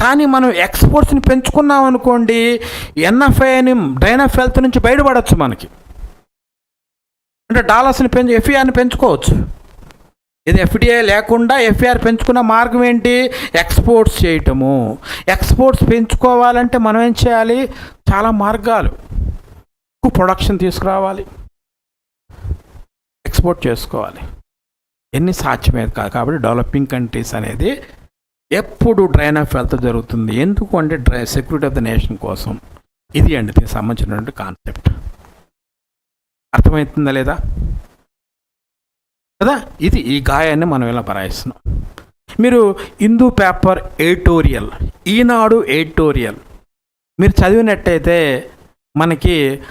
కానీ మనం ఎక్స్పోర్ట్స్ని పెంచుకున్నాం అనుకోండి, ఎన్ఎఫ్ఐని డ్రైన్ ఆఫ్ వెల్త్ నుంచి బయటపడవచ్చు. మనకి అంటే డాలర్స్ని ఎఫ్ఈఆర్ని పెంచుకోవచ్చు. ఇది ఎఫ్డిఐ లేకుండా ఎఫ్ఐఆర్ పెంచుకున్న మార్గం ఏంటి? ఎక్స్పోర్ట్స్ చేయటము. ఎక్స్పోర్ట్స్ పెంచుకోవాలంటే మనం ఏం చేయాలి? చాలా మార్గాలు. ప్రొడక్షన్ తీసుకురావాలి, ఎక్స్పోర్ట్ చేసుకోవాలి. ఎన్ని సాధ్యమేది కాదు. కాబట్టి డెవలపింగ్ కంట్రీస్ అనేది ఎప్పుడు డ్రైన్ ఆఫ్ వెల్త్ జరుగుతుంది. ఎందుకు అంటే సెక్యూరిటీ ఆఫ్ ద నేషన్ కోసం. ఇది అండి దీనికి సంబంధించినటువంటి కాన్సెప్ట్. అర్థమవుతుందా లేదా కదా? ఇది ఈ గాయాన్ని మనం ఇలా భరాయిస్తున్నాం. మీరు హిందూ పేపర్ ఎడిటోరియల్, ఈనాడు ఎడిటోరియల్ మీరు చదివినట్టయితే మనకి